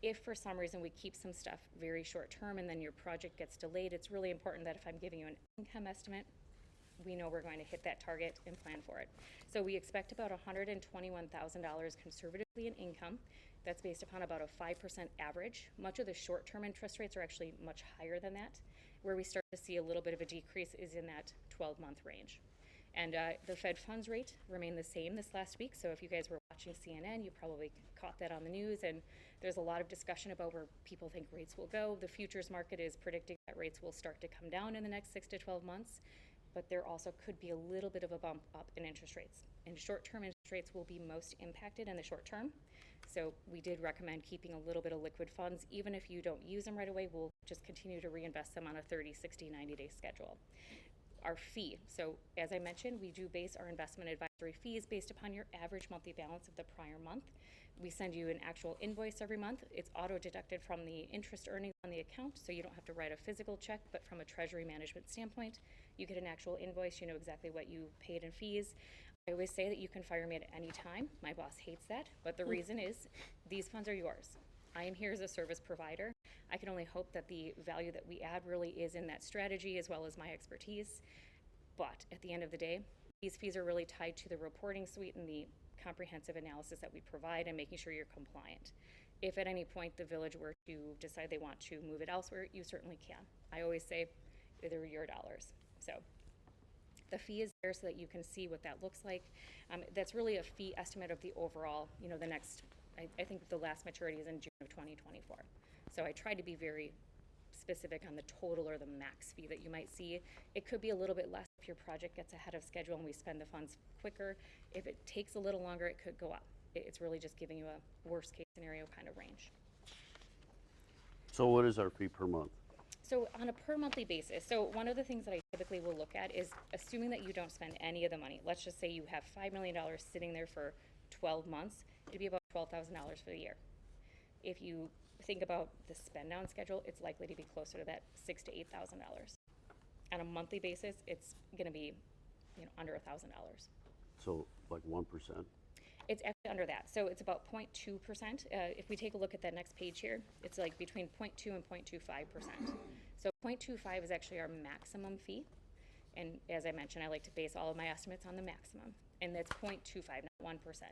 [SPEAKER 9] If for some reason we keep some stuff very short term and then your project gets delayed, it's really important that if I'm giving you an income estimate, we know we're going to hit that target and plan for it. So we expect about $121,000 conservatively in income. That's based upon about a 5% average. Much of the short-term interest rates are actually much higher than that. Where we start to see a little bit of a decrease is in that 12-month range. And the Fed funds rate remained the same this last week. So if you guys were watching CNN, you probably caught that on the news. And there's a lot of discussion about where people think rates will go. The futures market is predicting that rates will start to come down in the next 6 to 12 months. But there also could be a little bit of a bump up in interest rates. And short-term interest rates will be most impacted in the short term. So we did recommend keeping a little bit of liquid funds. Even if you don't use them right away, we'll just continue to reinvest them on a 30, 60, 90-day schedule. Our fee. So as I mentioned, we do base our investment advisory fees based upon your average monthly balance of the prior month. We send you an actual invoice every month. It's auto-deducted from the interest earnings on the account, so you don't have to write a physical check, but from a treasury management standpoint, you get an actual invoice. You know exactly what you paid in fees. I always say that you can fire me at any time. My boss hates that, but the reason is these funds are yours. I am here as a service provider. I can only hope that the value that we add really is in that strategy as well as my expertise. But at the end of the day, these fees are really tied to the reporting suite and the comprehensive analysis that we provide and making sure you're compliant. If at any point the village were to decide they want to move it elsewhere, you certainly can. I always say they're your dollars. So the fee is there so that you can see what that looks like. That's really a fee estimate of the overall, the next, I think the last maturity is in June of 2024. So I tried to be very specific on the total or the max fee that you might see. It could be a little bit less if your project gets ahead of schedule and we spend the funds quicker. If it takes a little longer, it could go up. It's really just giving you a worst case scenario kind of range.
[SPEAKER 6] So what is our fee per month?
[SPEAKER 9] So on a per monthly basis, so one of the things that I typically will look at is assuming that you don't spend any of the money. Let's just say you have $5 million sitting there for 12 months, it'd be about $12,000 for the year. If you think about the spend down schedule, it's likely to be closer to that $6,000 to $8,000. On a monthly basis, it's going to be, under $1,000.
[SPEAKER 6] So like 1%?
[SPEAKER 9] It's actually under that. So it's about 0.2%. If we take a look at that next page here, it's like between 0.2 and 0.25%. So 0.25 is actually our maximum fee. And as I mentioned, I like to base all of my estimates on the maximum. And that's 0.25, not 1%.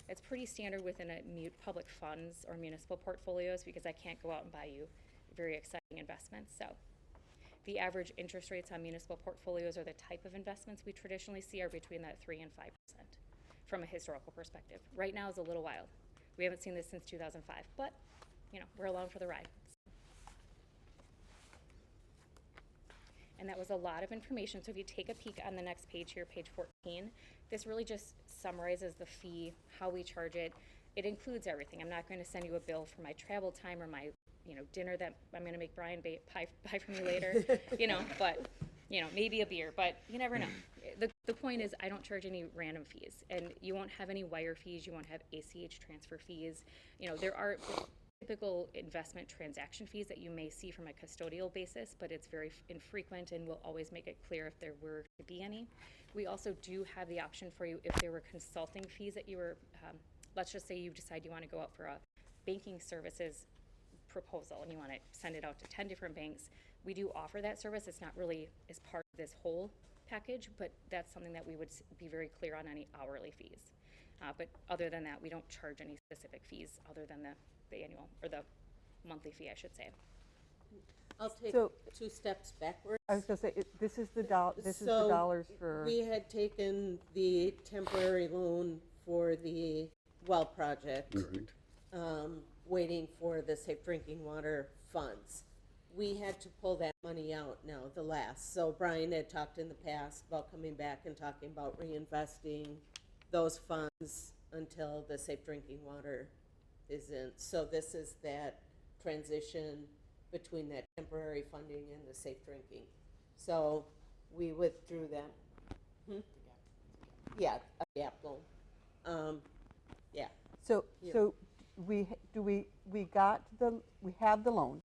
[SPEAKER 9] It's pretty standard within a public funds or municipal portfolios because I can't go out and buy you very exciting investments. So the average interest rates on municipal portfolios or the type of investments we traditionally see are between that 3 and 5% from a historical perspective. Right now is a little wild. We haven't seen this since 2005, but you know, we're along for the ride. And that was a lot of information. So if you take a peek on the next page here, page 14, this really just summarizes the fee, how we charge it. It includes everything. I'm not going to send you a bill for my travel time or my, you know, dinner that I'm going to make Brian buy for me later, you know, but, you know, maybe a beer, but you never know. The point is I don't charge any random fees, and you won't have any wire fees. You won't have ACH transfer fees. You know, there are typical investment transaction fees that you may see from a custodial basis, but it's very infrequent, and we'll always make it clear if there were to be any. We also do have the option for you if there were consulting fees that you were, let's just say you decide you want to go out for a banking services proposal and you want to send it out to 10 different banks. We do offer that service. It's not really as part of this whole package, but that's something that we would be very clear on any hourly fees. But other than that, we don't charge any specific fees other than the annual, or the monthly fee, I should say.
[SPEAKER 2] I'll take
[SPEAKER 4] So-
[SPEAKER 2] 2 steps backwards.
[SPEAKER 4] I was gonna say, this is the
[SPEAKER 2] So,
[SPEAKER 4] dollars for,
[SPEAKER 2] We had taken the temporary loan for the well project, waiting for the safe drinking water funds. We had to pull that money out now, the last. So Brian had talked in the past about coming back and talking about reinvesting those funds until the safe drinking water is in. So this is that transition between that temporary funding and the safe drinking. So we withdrew that. Yeah, a gap loan. Yeah,
[SPEAKER 4] so,
[SPEAKER 2] Yeah.
[SPEAKER 4] so we have the loan.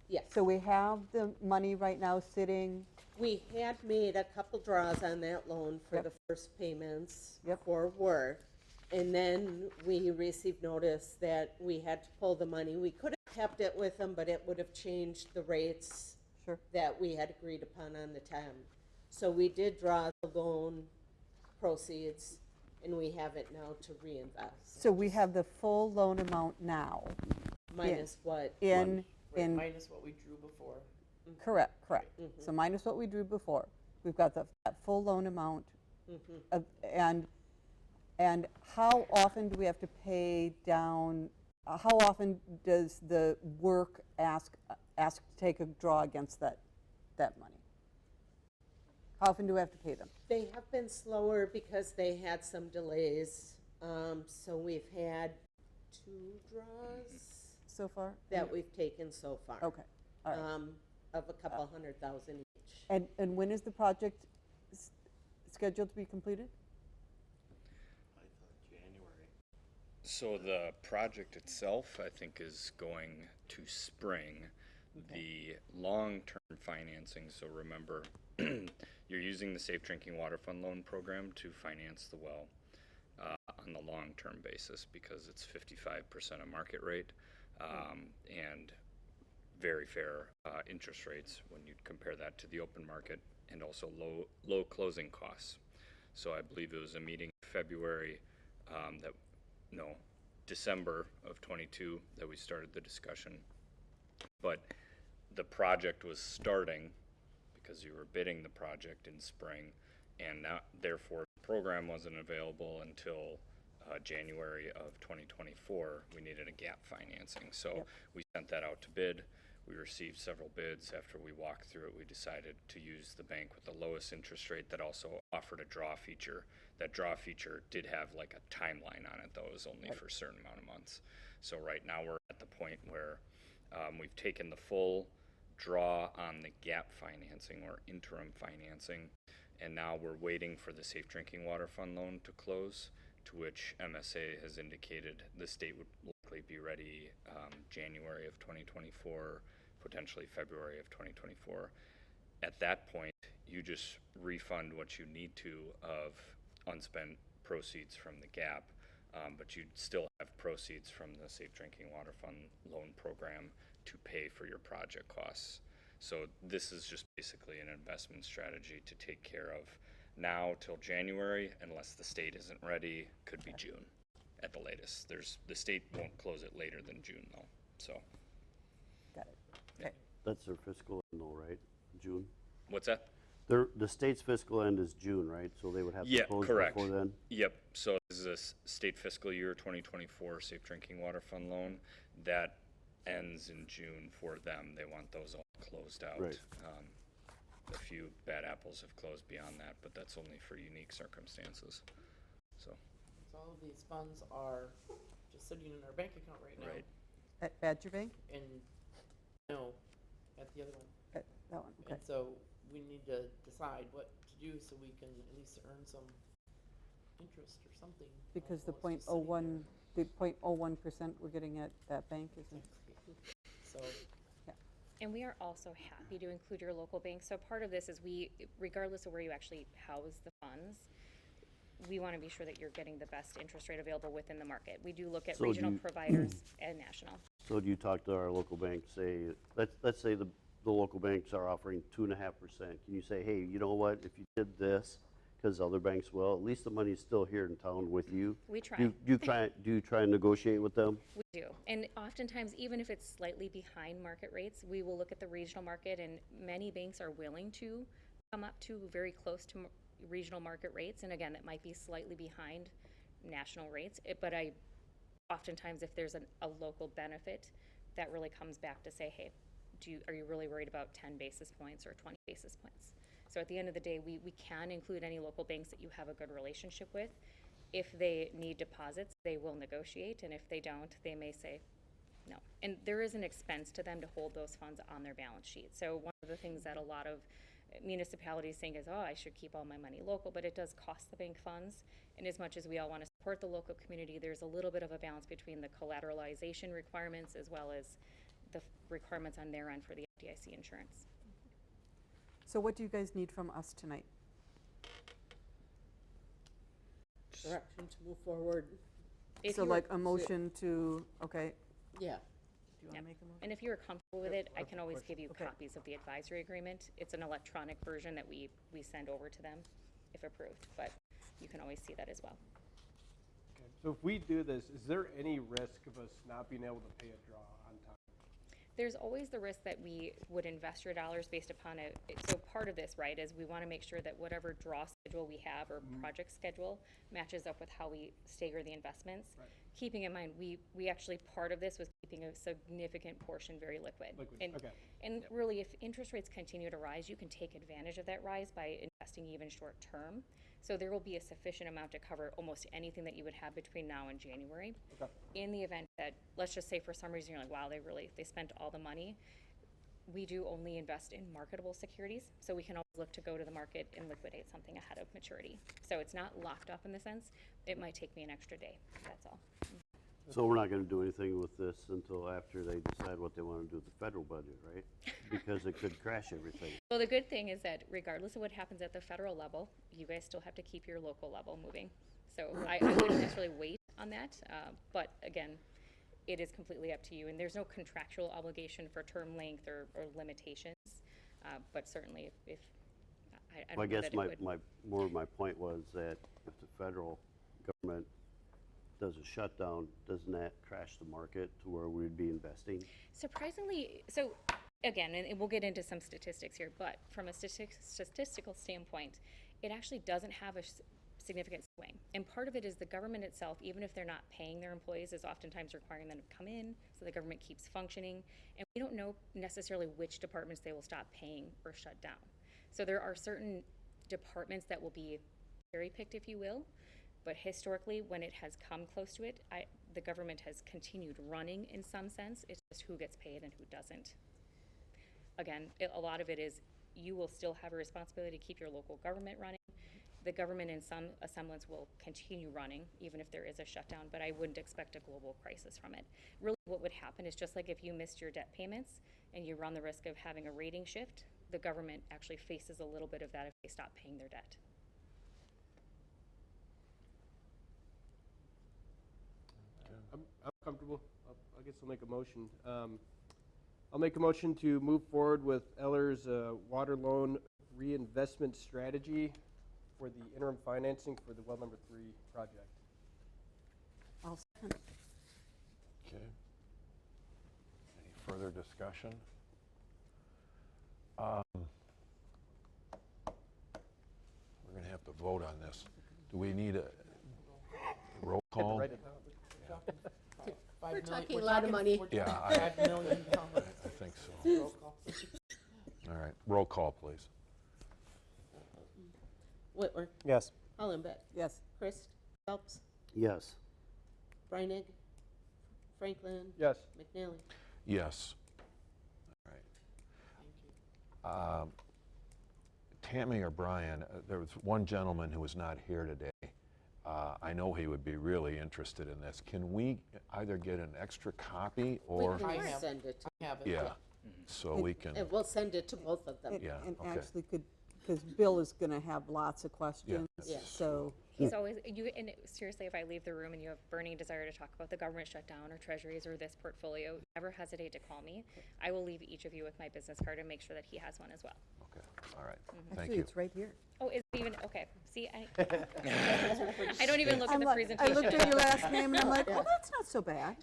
[SPEAKER 2] yes.
[SPEAKER 4] So we have the money right now sitting,
[SPEAKER 2] We had made a couple draws on that loan for
[SPEAKER 4] Yep.
[SPEAKER 2] the first payments
[SPEAKER 4] Yep.
[SPEAKER 2] for work. And then we received notice that we had to pull the money. We could have kept it with them, but it would have changed the rates
[SPEAKER 4] sure.
[SPEAKER 2] that we had agreed upon on the time. So we did draw the loan proceeds, and we have it now to reinvest.
[SPEAKER 4] So we have the full loan amount now
[SPEAKER 2] Minus what?
[SPEAKER 4] in,
[SPEAKER 8] Minus what we drew before.
[SPEAKER 4] correct. So minus what we drew before. We've got that full loan amount. And how often do we have to pay down, how often does the work ask to take a draw against that money? How often do we have to pay them?
[SPEAKER 2] They have been slower because they had some delays. So we've had 2 draws
[SPEAKER 4] So far?
[SPEAKER 2] that we've taken so far.
[SPEAKER 4] Okay, all right.
[SPEAKER 2] Of a couple $100,000 each.
[SPEAKER 4] And when is the project scheduled to be completed?
[SPEAKER 3] I thought January.
[SPEAKER 10] So the project itself, I think, is going to spring. The long-term financing, so remember, you're using the Safe Drinking Water Fund Loan Program to finance the well on the long-term basis because it's 55% of market rate and very fair interest rates when you compare that to the open market, and also low closing costs. So I believe it was a meeting in February December of 22 that we started the discussion. But the project was starting because you were bidding the project in spring, and now, therefore, the program wasn't available until January of 2024. We needed a gap financing. So we sent that out to bid. We received several bids. After we walked through it, we decided to use the bank with the lowest interest rate that also offered a draw feature. That draw feature did have like a timeline on it, though. It was only for a certain amount of months. So right now we're at the point where we've taken the full draw on the gap financing or interim financing, and now we're waiting for the Safe Drinking Water Fund loan to close, to which MSA has indicated the state would likely be ready January of 2024, potentially February of 2024. At that point, you just refund what you need to of unspent proceeds from the gap, but you'd still have proceeds from the Safe Drinking Water Fund loan program to pay for your project costs. So this is just basically an investment strategy to take care of now till January, unless the state isn't ready, could be June. at the latest. The state won't close it later than June though, so.
[SPEAKER 4] Got it. Okay.
[SPEAKER 6] That's their fiscal end though, right? June?
[SPEAKER 10] What's that?
[SPEAKER 6] The state's fiscal end is June, right? So they would have to
[SPEAKER 10] Yeah,
[SPEAKER 6] close
[SPEAKER 10] correct.
[SPEAKER 6] before then?
[SPEAKER 10] Yep, so this is a state fiscal year 2024 Safe Drinking Water Fund loan. That ends in June for them. They want those all closed out.
[SPEAKER 6] Right.
[SPEAKER 10] A few bad apples have closed beyond that, but that's only for unique circumstances, so.
[SPEAKER 8] So all of these funds are just sitting in our bank account right now.
[SPEAKER 10] Right.
[SPEAKER 4] At Badger Bank?
[SPEAKER 8] And, no, at the other one.
[SPEAKER 4] At that one, okay.
[SPEAKER 8] And so we need to decide what to do so we can at least earn some interest or something.
[SPEAKER 4] Because the
[SPEAKER 8] while it's just sitting
[SPEAKER 4] the 0.01% we're getting at that bank isn't,
[SPEAKER 8] there. So,
[SPEAKER 9] And we are also happy to include your local bank. So part of this is regardless of where you actually house the funds, we want to be sure that you're getting the best interest rate available within the market. We do look at
[SPEAKER 6] So do
[SPEAKER 9] regional
[SPEAKER 6] you-
[SPEAKER 9] providers and national.
[SPEAKER 6] So do you talk to our local bank, say, let's say the local banks are offering 2.5%. Can you say, hey, you know what, if you did this, because other banks will, at least the money's still here in town with you?
[SPEAKER 9] We try.
[SPEAKER 6] Do you try and negotiate with them?
[SPEAKER 9] We do. And oftentimes, even if it's slightly behind market rates, we will look at the regional market, and many banks are willing to come up to very close to regional market rates. And again, that might be slightly behind national rates. But oftentimes, if there's a local benefit, that really comes back to say, hey, are you really worried about 10 basis points or 20 basis points? So at the end of the day, we can include any local banks that you have a good relationship with. If they need deposits, they will negotiate, and if they don't, they may say no. And there is an expense to them to hold those funds on their balance sheet. So one of the things that a lot of municipalities think is, oh, I should keep all my money local, but it does cost the bank funds. And as much as we all want to support the local community, there's a little bit of a balance between the collateralization requirements as well as the requirements on their end for the FDIC insurance.
[SPEAKER 4] so what do you guys need from us tonight?
[SPEAKER 2] Direction to move forward.
[SPEAKER 9] If
[SPEAKER 4] So
[SPEAKER 9] you were-
[SPEAKER 4] like a motion to, okay,
[SPEAKER 2] Yeah.
[SPEAKER 4] do you want
[SPEAKER 9] Yep.
[SPEAKER 4] to make a motion?
[SPEAKER 9] And if you're comfortable with it, I can always give you
[SPEAKER 4] Okay.
[SPEAKER 9] copies of the advisory agreement. It's an electronic version that we send over to them if approved, but you can always see that as well.
[SPEAKER 5] Okay. So if we do this, is there any risk of us not being able to pay a draw on time?
[SPEAKER 9] There's always the risk that we would invest your dollars based upon so part of this, right, is we want to make sure that whatever draw schedule we have or project schedule matches up with how we stagger the investments.
[SPEAKER 5] Right.
[SPEAKER 9] Keeping in mind, we actually, part of this was keeping a significant portion very liquid. And,
[SPEAKER 5] Okay.
[SPEAKER 9] and really, if interest rates continue to rise, you can take advantage of that rise by investing even short term. So there will be a sufficient amount to cover almost anything that you would have between now and January.
[SPEAKER 5] Okay.
[SPEAKER 9] In the event that, let's just say for some reason you're like, wow, they spent all the money, we do only invest in marketable securities, so we can always look to go to the market and liquidate something ahead of maturity. So it's not locked up in the sense, it might take me an extra day, that's all.
[SPEAKER 6] So we're not going to do anything with this until after they decide what they want to do with the federal budget, right? Because it could crash everything.
[SPEAKER 9] Well, the good thing is that regardless of what happens at the federal level, you guys still have to keep your local level moving. So I wouldn't necessarily wait on that, but again, it is completely up to you, and there's no contractual obligation for term length or limitations, but certainly if, I
[SPEAKER 6] Well, I
[SPEAKER 9] don't know
[SPEAKER 6] guess
[SPEAKER 9] that it would.
[SPEAKER 6] more of my point was that if the federal government does a shutdown, doesn't that crash the market to where we'd be investing?
[SPEAKER 9] Surprisingly, so again, and we'll get into some statistics here, but from a statistical standpoint, it actually doesn't have a significant swing. And part of it is the government itself, even if they're not paying their employees, is oftentimes requiring them to come in so the government keeps functioning. And we don't know necessarily which departments they will stop paying or shut down. So there are certain departments that will be cherry-picked, if you will. But historically, when it has come close to it, the government has continued running in some sense. It's just who gets paid and who doesn't. Again, a lot of it is you will still have a responsibility to keep your local government running. The government in some semblance will continue running, even if there is a shutdown, but I wouldn't expect a global crisis from it. Really, what would happen is just like if you missed your debt payments and you run the risk of having a rating shift, the government actually faces a little bit of that if they stop paying their debt.
[SPEAKER 5] I'm comfortable. I guess I'll make a motion. I'll make a motion to move forward with Eller's water loan reinvestment strategy for the interim financing for the well number 3 project.
[SPEAKER 4] I'll I'll second.
[SPEAKER 1] Okay. Any further discussion? We're going to have to vote on this. Do we need a roll call?
[SPEAKER 5] Write it down.
[SPEAKER 2] We're talking a lot of money.
[SPEAKER 1] Yeah,
[SPEAKER 8] $5 million.
[SPEAKER 1] I think so.
[SPEAKER 8] Roll call.
[SPEAKER 1] All right, roll call, please.
[SPEAKER 2] Whitwer,
[SPEAKER 7] Yes.
[SPEAKER 2] Hollenbeck,
[SPEAKER 4] Yes.
[SPEAKER 2] Christ, Phelps,
[SPEAKER 6] Yes.
[SPEAKER 2] Breinig, Franklin,
[SPEAKER 5] Yes.
[SPEAKER 2] McNally.
[SPEAKER 1] Yes. All right. Tammy or Brian, there was one gentleman who was not here today. I know he would be really interested in this. Can we either get an extra copy or,
[SPEAKER 2] We
[SPEAKER 8] I
[SPEAKER 2] can
[SPEAKER 8] have.
[SPEAKER 2] send it to,
[SPEAKER 8] I have it.
[SPEAKER 1] yeah, so we can,
[SPEAKER 2] and we'll send it to both of them.
[SPEAKER 4] And-
[SPEAKER 1] Yeah,
[SPEAKER 4] And
[SPEAKER 1] okay.
[SPEAKER 4] actually could, because Bill is going to have lots of questions,
[SPEAKER 2] Yeah.
[SPEAKER 4] so.
[SPEAKER 9] He's always, and seriously, if I leave the room and you have burning desire to talk about the government shutdown or treasuries or this portfolio, never hesitate to call me. I will leave each of you with my business card and make sure that he has one as well.
[SPEAKER 1] okay, all right, thank
[SPEAKER 4] Actually,
[SPEAKER 1] you.
[SPEAKER 4] it's right here.
[SPEAKER 9] Oh, is it even, okay, see, I don't even look at
[SPEAKER 4] I'm
[SPEAKER 9] the
[SPEAKER 4] like, I
[SPEAKER 9] presentation.
[SPEAKER 4] looked at your last name and I'm like, oh, that's not so bad.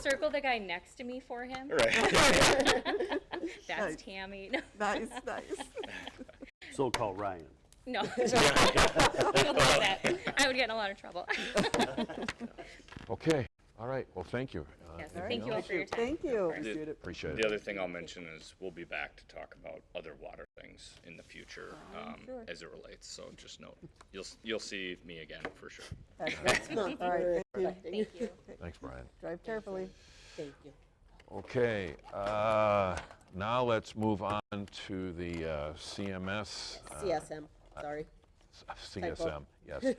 [SPEAKER 9] Circle the guy next to me for him.
[SPEAKER 10] Right.
[SPEAKER 4] Nice.
[SPEAKER 9] That's Tammy. No,
[SPEAKER 4] Nice, nice.
[SPEAKER 6] So-called Ryan.
[SPEAKER 9] no. Don't do that. I would get in a lot of trouble.
[SPEAKER 1] Okay, all right, well, thank you.
[SPEAKER 9] Yes,
[SPEAKER 1] Anything
[SPEAKER 9] thank you all
[SPEAKER 1] else?
[SPEAKER 9] for your time.
[SPEAKER 4] Thank you.
[SPEAKER 5] Appreciate it.
[SPEAKER 1] Appreciate
[SPEAKER 10] The
[SPEAKER 1] it.
[SPEAKER 10] other thing I'll mention is we'll be back to talk about other water things in the future
[SPEAKER 4] sure.
[SPEAKER 10] as it relates. So just note, you'll see me again for sure.
[SPEAKER 2] Next month,
[SPEAKER 4] All right,
[SPEAKER 2] we're
[SPEAKER 4] thank you.
[SPEAKER 2] expecting.
[SPEAKER 9] Thank you.
[SPEAKER 1] Thanks, Brian.
[SPEAKER 4] Drive carefully.
[SPEAKER 2] Thank you.
[SPEAKER 1] Okay, now let's move on to the CMS.
[SPEAKER 2] CSM, sorry.
[SPEAKER 1] CSM, yes.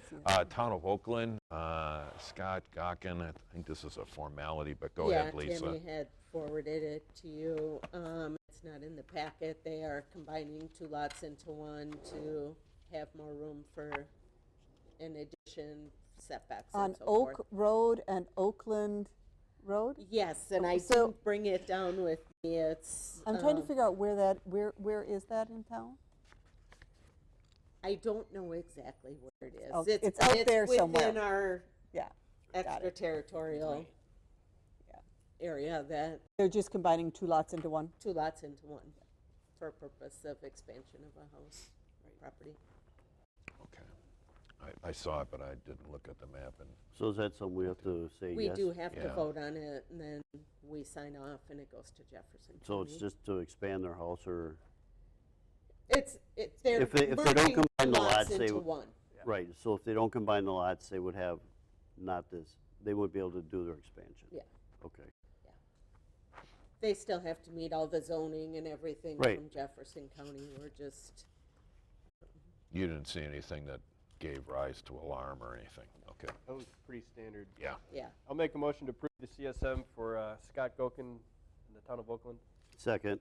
[SPEAKER 1] Town of Oakland, Scott Gawkin, I think this is a formality, but go ahead,
[SPEAKER 2] Yeah,
[SPEAKER 1] Lisa.
[SPEAKER 2] Tammy had forwarded it to you. It's not in the packet. They are combining 2 lots into one to have more room for, in addition, setbacks
[SPEAKER 4] On
[SPEAKER 2] and so forth.
[SPEAKER 4] Oak Road and Oakland Road?
[SPEAKER 2] Yes, and I
[SPEAKER 4] So-
[SPEAKER 2] didn't bring it down with me. It's.
[SPEAKER 4] I'm trying to figure out where is that in town?
[SPEAKER 2] I don't know exactly where it is.
[SPEAKER 4] Oh, it's out there somewhere.
[SPEAKER 2] Within our
[SPEAKER 4] Yeah. Got it.
[SPEAKER 2] extraterritorial
[SPEAKER 4] Yeah.
[SPEAKER 2] area that
[SPEAKER 4] They're just combining 2 lots into one?
[SPEAKER 2] 2 lots into one for purpose of expansion of a house property.
[SPEAKER 1] Okay. I saw it, but I didn't look at the map, and
[SPEAKER 6] So is that something we have to say yes?
[SPEAKER 2] We do have to
[SPEAKER 1] Yeah.
[SPEAKER 2] vote on it, and then we sign off, and it goes to Jefferson County.
[SPEAKER 6] So it's just to expand their house, or,
[SPEAKER 2] They're
[SPEAKER 6] If they don't
[SPEAKER 2] merging
[SPEAKER 6] combine the
[SPEAKER 2] lots
[SPEAKER 6] lots, they
[SPEAKER 2] into
[SPEAKER 6] would-
[SPEAKER 2] one.
[SPEAKER 6] right, so if they don't combine the lots, they would have not this, they would be able to do their expansion?
[SPEAKER 2] Yeah.
[SPEAKER 6] Okay.
[SPEAKER 2] They still have to meet all the zoning and everything
[SPEAKER 6] Right.
[SPEAKER 2] from Jefferson County. We're just,
[SPEAKER 1] you didn't see anything that gave rise to alarm or anything? Okay,
[SPEAKER 5] That was pretty standard.
[SPEAKER 1] yeah.
[SPEAKER 2] yeah.
[SPEAKER 5] I'll make a motion to approve the CSM for Scott Gokin in the town of Oakland.
[SPEAKER 6] Second.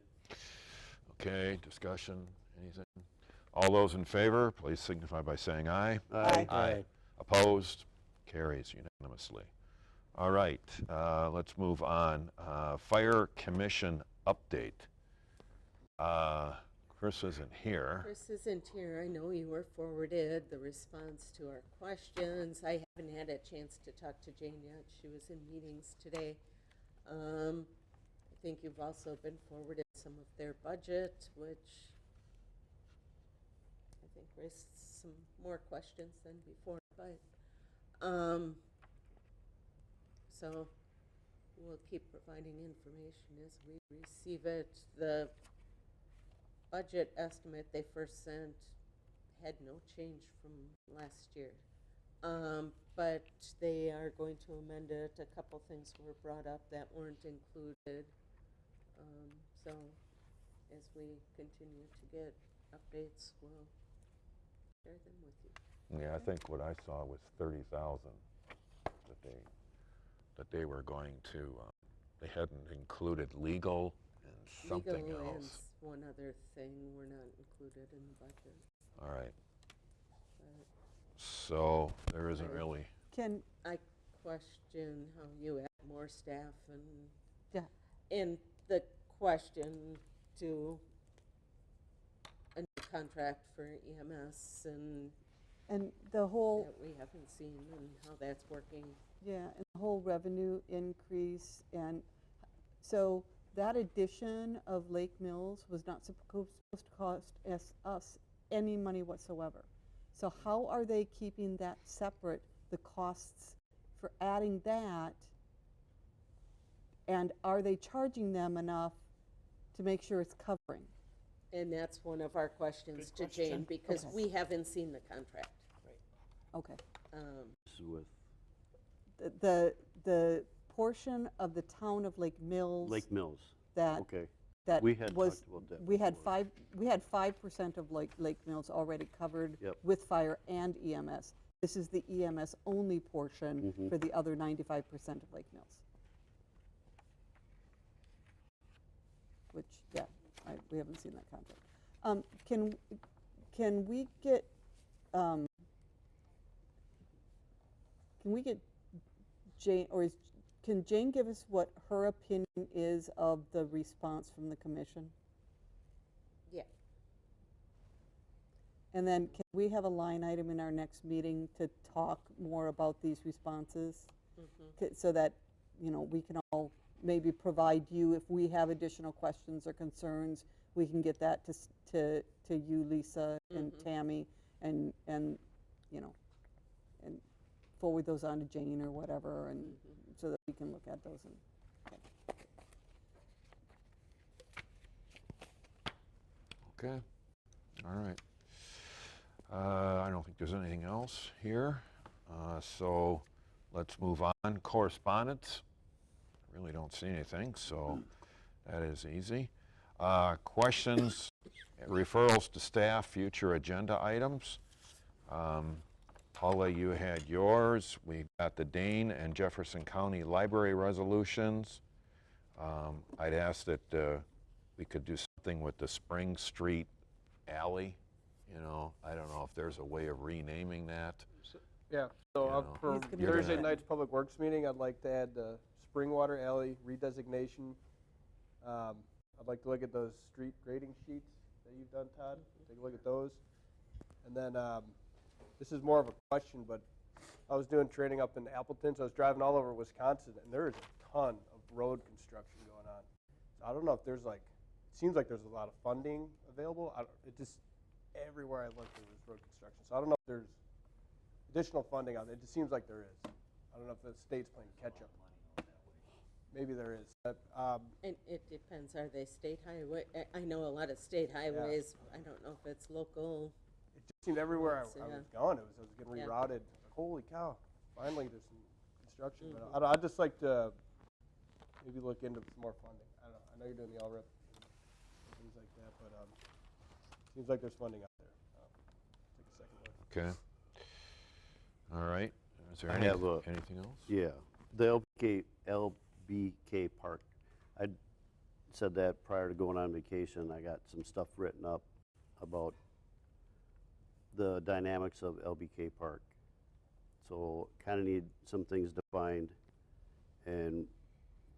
[SPEAKER 1] Okay, discussion, anything? All those in favor, please signify by saying aye.
[SPEAKER 4] Aye.
[SPEAKER 1] Aye. Opposed? Carries unanimously. All right, let's move on. Fire Commission update. Chris isn't here.
[SPEAKER 2] Chris isn't here. I know you were forwarded the response to our questions. I haven't had a chance to talk to Jane yet. She was in meetings today. I think you've also been forwarded some of their budget, which I think raised some more questions than before, but, so we'll keep providing information as we receive it. The budget estimate they first sent had no change from last year. But they are going to amend it. A couple things were brought up that weren't included. So as we continue to get updates, we'll share them with you.
[SPEAKER 1] Yeah, I think what I saw was 30,000 that they were going to, they hadn't included legal and something
[SPEAKER 2] Legal and
[SPEAKER 1] else.
[SPEAKER 2] one other thing were not included in the budget.
[SPEAKER 1] All right,
[SPEAKER 2] But
[SPEAKER 1] so there isn't
[SPEAKER 2] Right.
[SPEAKER 1] really,
[SPEAKER 4] Can,
[SPEAKER 2] I question how you add more staff
[SPEAKER 4] Yeah.
[SPEAKER 2] and the question to a new contract for EMS and
[SPEAKER 4] and the whole,
[SPEAKER 2] that we haven't seen and how that's working.
[SPEAKER 4] Yeah, and the whole revenue increase, and so that addition of Lake Mills was not supposed to cost us any money whatsoever. So how are they keeping that separate, the costs for adding that? And are they charging them enough to make sure it's covering?
[SPEAKER 2] And that's one of our questions to
[SPEAKER 8] Good
[SPEAKER 2] Jane,
[SPEAKER 8] question.
[SPEAKER 2] because
[SPEAKER 4] Okay.
[SPEAKER 2] we haven't seen the contract.
[SPEAKER 4] Okay.
[SPEAKER 6] This is with
[SPEAKER 4] The portion of the town of Lake Mills.
[SPEAKER 6] Lake Mills.
[SPEAKER 4] That,
[SPEAKER 6] Okay.
[SPEAKER 4] that
[SPEAKER 6] We had
[SPEAKER 4] was,
[SPEAKER 6] talked about that
[SPEAKER 4] we had
[SPEAKER 6] before.
[SPEAKER 4] we had 5% of Lake Mills already covered
[SPEAKER 6] Yep.
[SPEAKER 4] with fire and EMS. This is the EMS only portion for the other 95% of Lake Mills. Which, yeah, we haven't seen that contract. Can we get, Jane, can Jane give us what her opinion is of the response from the commission?
[SPEAKER 2] Yeah.
[SPEAKER 4] And then can we have a line item in our next meeting to talk more about these responses? So that, we can all maybe provide you, if we have additional questions or concerns, we can get that to you, Lisa, and Tammy, and forward those on to Jane or whatever, and so that we can look at those.
[SPEAKER 1] Okay, all right. I don't think there's anything else here, so let's move on. Correspondence, really don't see anything, so that is easy. Questions, referrals to staff, future agenda items. Paula, you had yours. We got the Dane and Jefferson County Library resolutions. I'd ask that we could do something with the Spring Street Alley. I don't know if there's a way of renaming that.
[SPEAKER 5] Yeah, so
[SPEAKER 1] You know,
[SPEAKER 5] for
[SPEAKER 4] He's gonna do
[SPEAKER 5] Thursday
[SPEAKER 4] that.
[SPEAKER 5] night's Public Works meeting, I'd like to add the Springwater Alley redesignation. I'd like to look at those street grading sheets that you've done, Todd. Take a look at those. And then, this is more of a question, but I was doing training up in Appleton, so I was driving all over Wisconsin, and there is a ton of road construction going on. So I don't know if there's it seems like there's a lot of funding available. Everywhere I look, there's road construction. So I don't know if there's additional funding out there. It just seems like there is. I don't know if the state's playing catch up. Maybe there is.
[SPEAKER 2] And it depends, are they state highway? I know a lot of state highways, I don't know if it's local.
[SPEAKER 5] It just seemed everywhere I was going, I was getting
[SPEAKER 2] Yeah.
[SPEAKER 5] rerouted. Like, holy cow! Finally, there's some construction. But I'd just like to maybe look into some more funding. I don't know. I know you're doing the LRIP and things like that, but seems like there's funding out there. Take a second look.
[SPEAKER 1] Okay. All right. Is there
[SPEAKER 6] I have a-
[SPEAKER 1] anything else?
[SPEAKER 6] Yeah, the LBK Park. I said that prior to going on vacation. I got some stuff written up about the dynamics of LBK Park. So kind of need some things defined and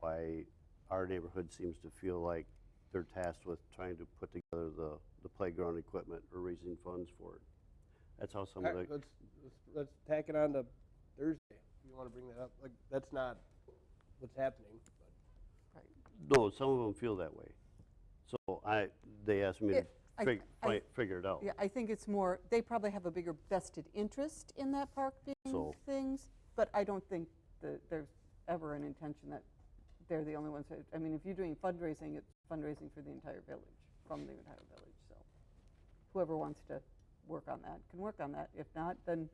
[SPEAKER 6] why our neighborhood seems to feel like they're tasked with trying to put together the playground equipment or raising funds for it. That's how some of the,
[SPEAKER 5] Let's tack it on to Thursday. If you want to bring that up, that's not what's happening.
[SPEAKER 6] no, some of them feel that way. So they asked me to figure it out.
[SPEAKER 4] Yeah, I think it's more, they probably have a bigger vested interest in that park being
[SPEAKER 6] So-
[SPEAKER 4] things, but I don't think that there's ever an intention that they're the only ones that, if you're doing fundraising, it's fundraising for the entire village, from the entire village, so whoever wants to work on that can work on that. If not, then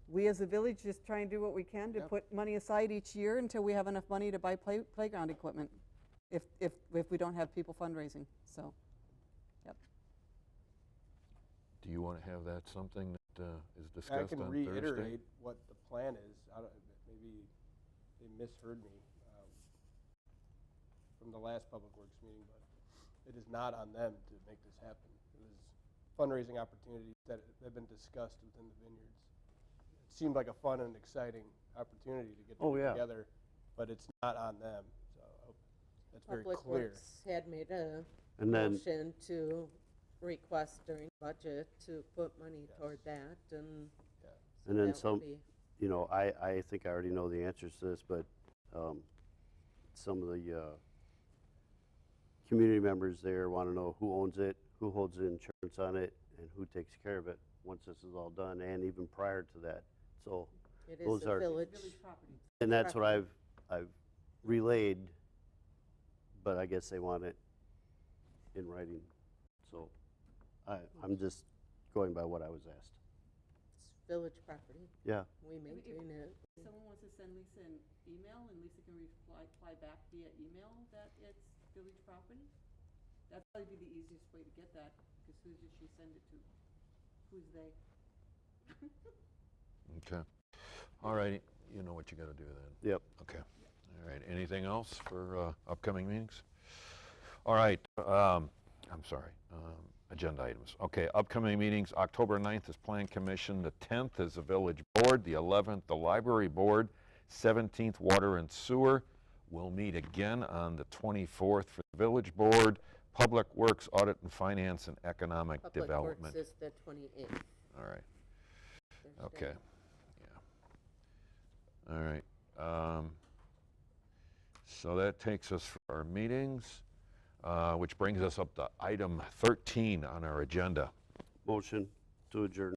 [SPEAKER 4] we as a village just try and do what we can to put money aside each year until we have enough money to buy playground equipment, if we don't have people fundraising, so.
[SPEAKER 1] Do you want to have that something that is
[SPEAKER 5] I
[SPEAKER 1] discussed
[SPEAKER 5] can
[SPEAKER 1] on Thursday?
[SPEAKER 5] reiterate what the plan is. Maybe they misheard me from the last Public Works meeting, but it is not on them to make this happen. It was fundraising opportunities that have been discussed within the vineyards. It seemed like a fun and exciting opportunity to get together, but it's not on them. So I hope that's very
[SPEAKER 2] Public
[SPEAKER 5] clear.
[SPEAKER 2] Works had made a
[SPEAKER 6] And then,
[SPEAKER 2] motion to request during budget to put money toward that, and so
[SPEAKER 6] and then
[SPEAKER 2] that
[SPEAKER 6] some,
[SPEAKER 2] would be
[SPEAKER 6] you know, I think I already know the answers to this, but some of the community members there want to know who owns it, who holds the insurance on it, and who takes care of it once this is all done, and even prior to that. So,
[SPEAKER 2] It is
[SPEAKER 6] those
[SPEAKER 2] the
[SPEAKER 6] are-
[SPEAKER 2] village.
[SPEAKER 6] and that's what I've relayed, but I guess they want it in writing. So, I'm just going by what I was asked.
[SPEAKER 2] It's village property.
[SPEAKER 6] Yeah.
[SPEAKER 2] We maintain it.
[SPEAKER 4] If someone wants to send Lisa an email, and Lisa can reply back via email that it's village property, that'd probably be the easiest way to get that, because who did she send it to? Who's they?
[SPEAKER 1] Okay. All righty, you know what you gotta do then.
[SPEAKER 6] Yep.
[SPEAKER 1] Okay. All right, anything else for upcoming meetings? All right, I'm sorry, agenda items. Okay, upcoming meetings, October 9th is Plan Commission, the 10th is the Village Board, the 11th, the Library Board, 17th, Water and Sewer. We'll meet again on the 24th for the Village Board, Public Works, Audit and Finance, and Economic
[SPEAKER 2] Public
[SPEAKER 1] Development.
[SPEAKER 2] Works is the 28th.
[SPEAKER 1] All right,
[SPEAKER 2] Thursday.
[SPEAKER 1] okay, yeah. All right, so that takes us for our meetings, which brings us up to item 13 on our agenda.
[SPEAKER 6] Motion to adjourn.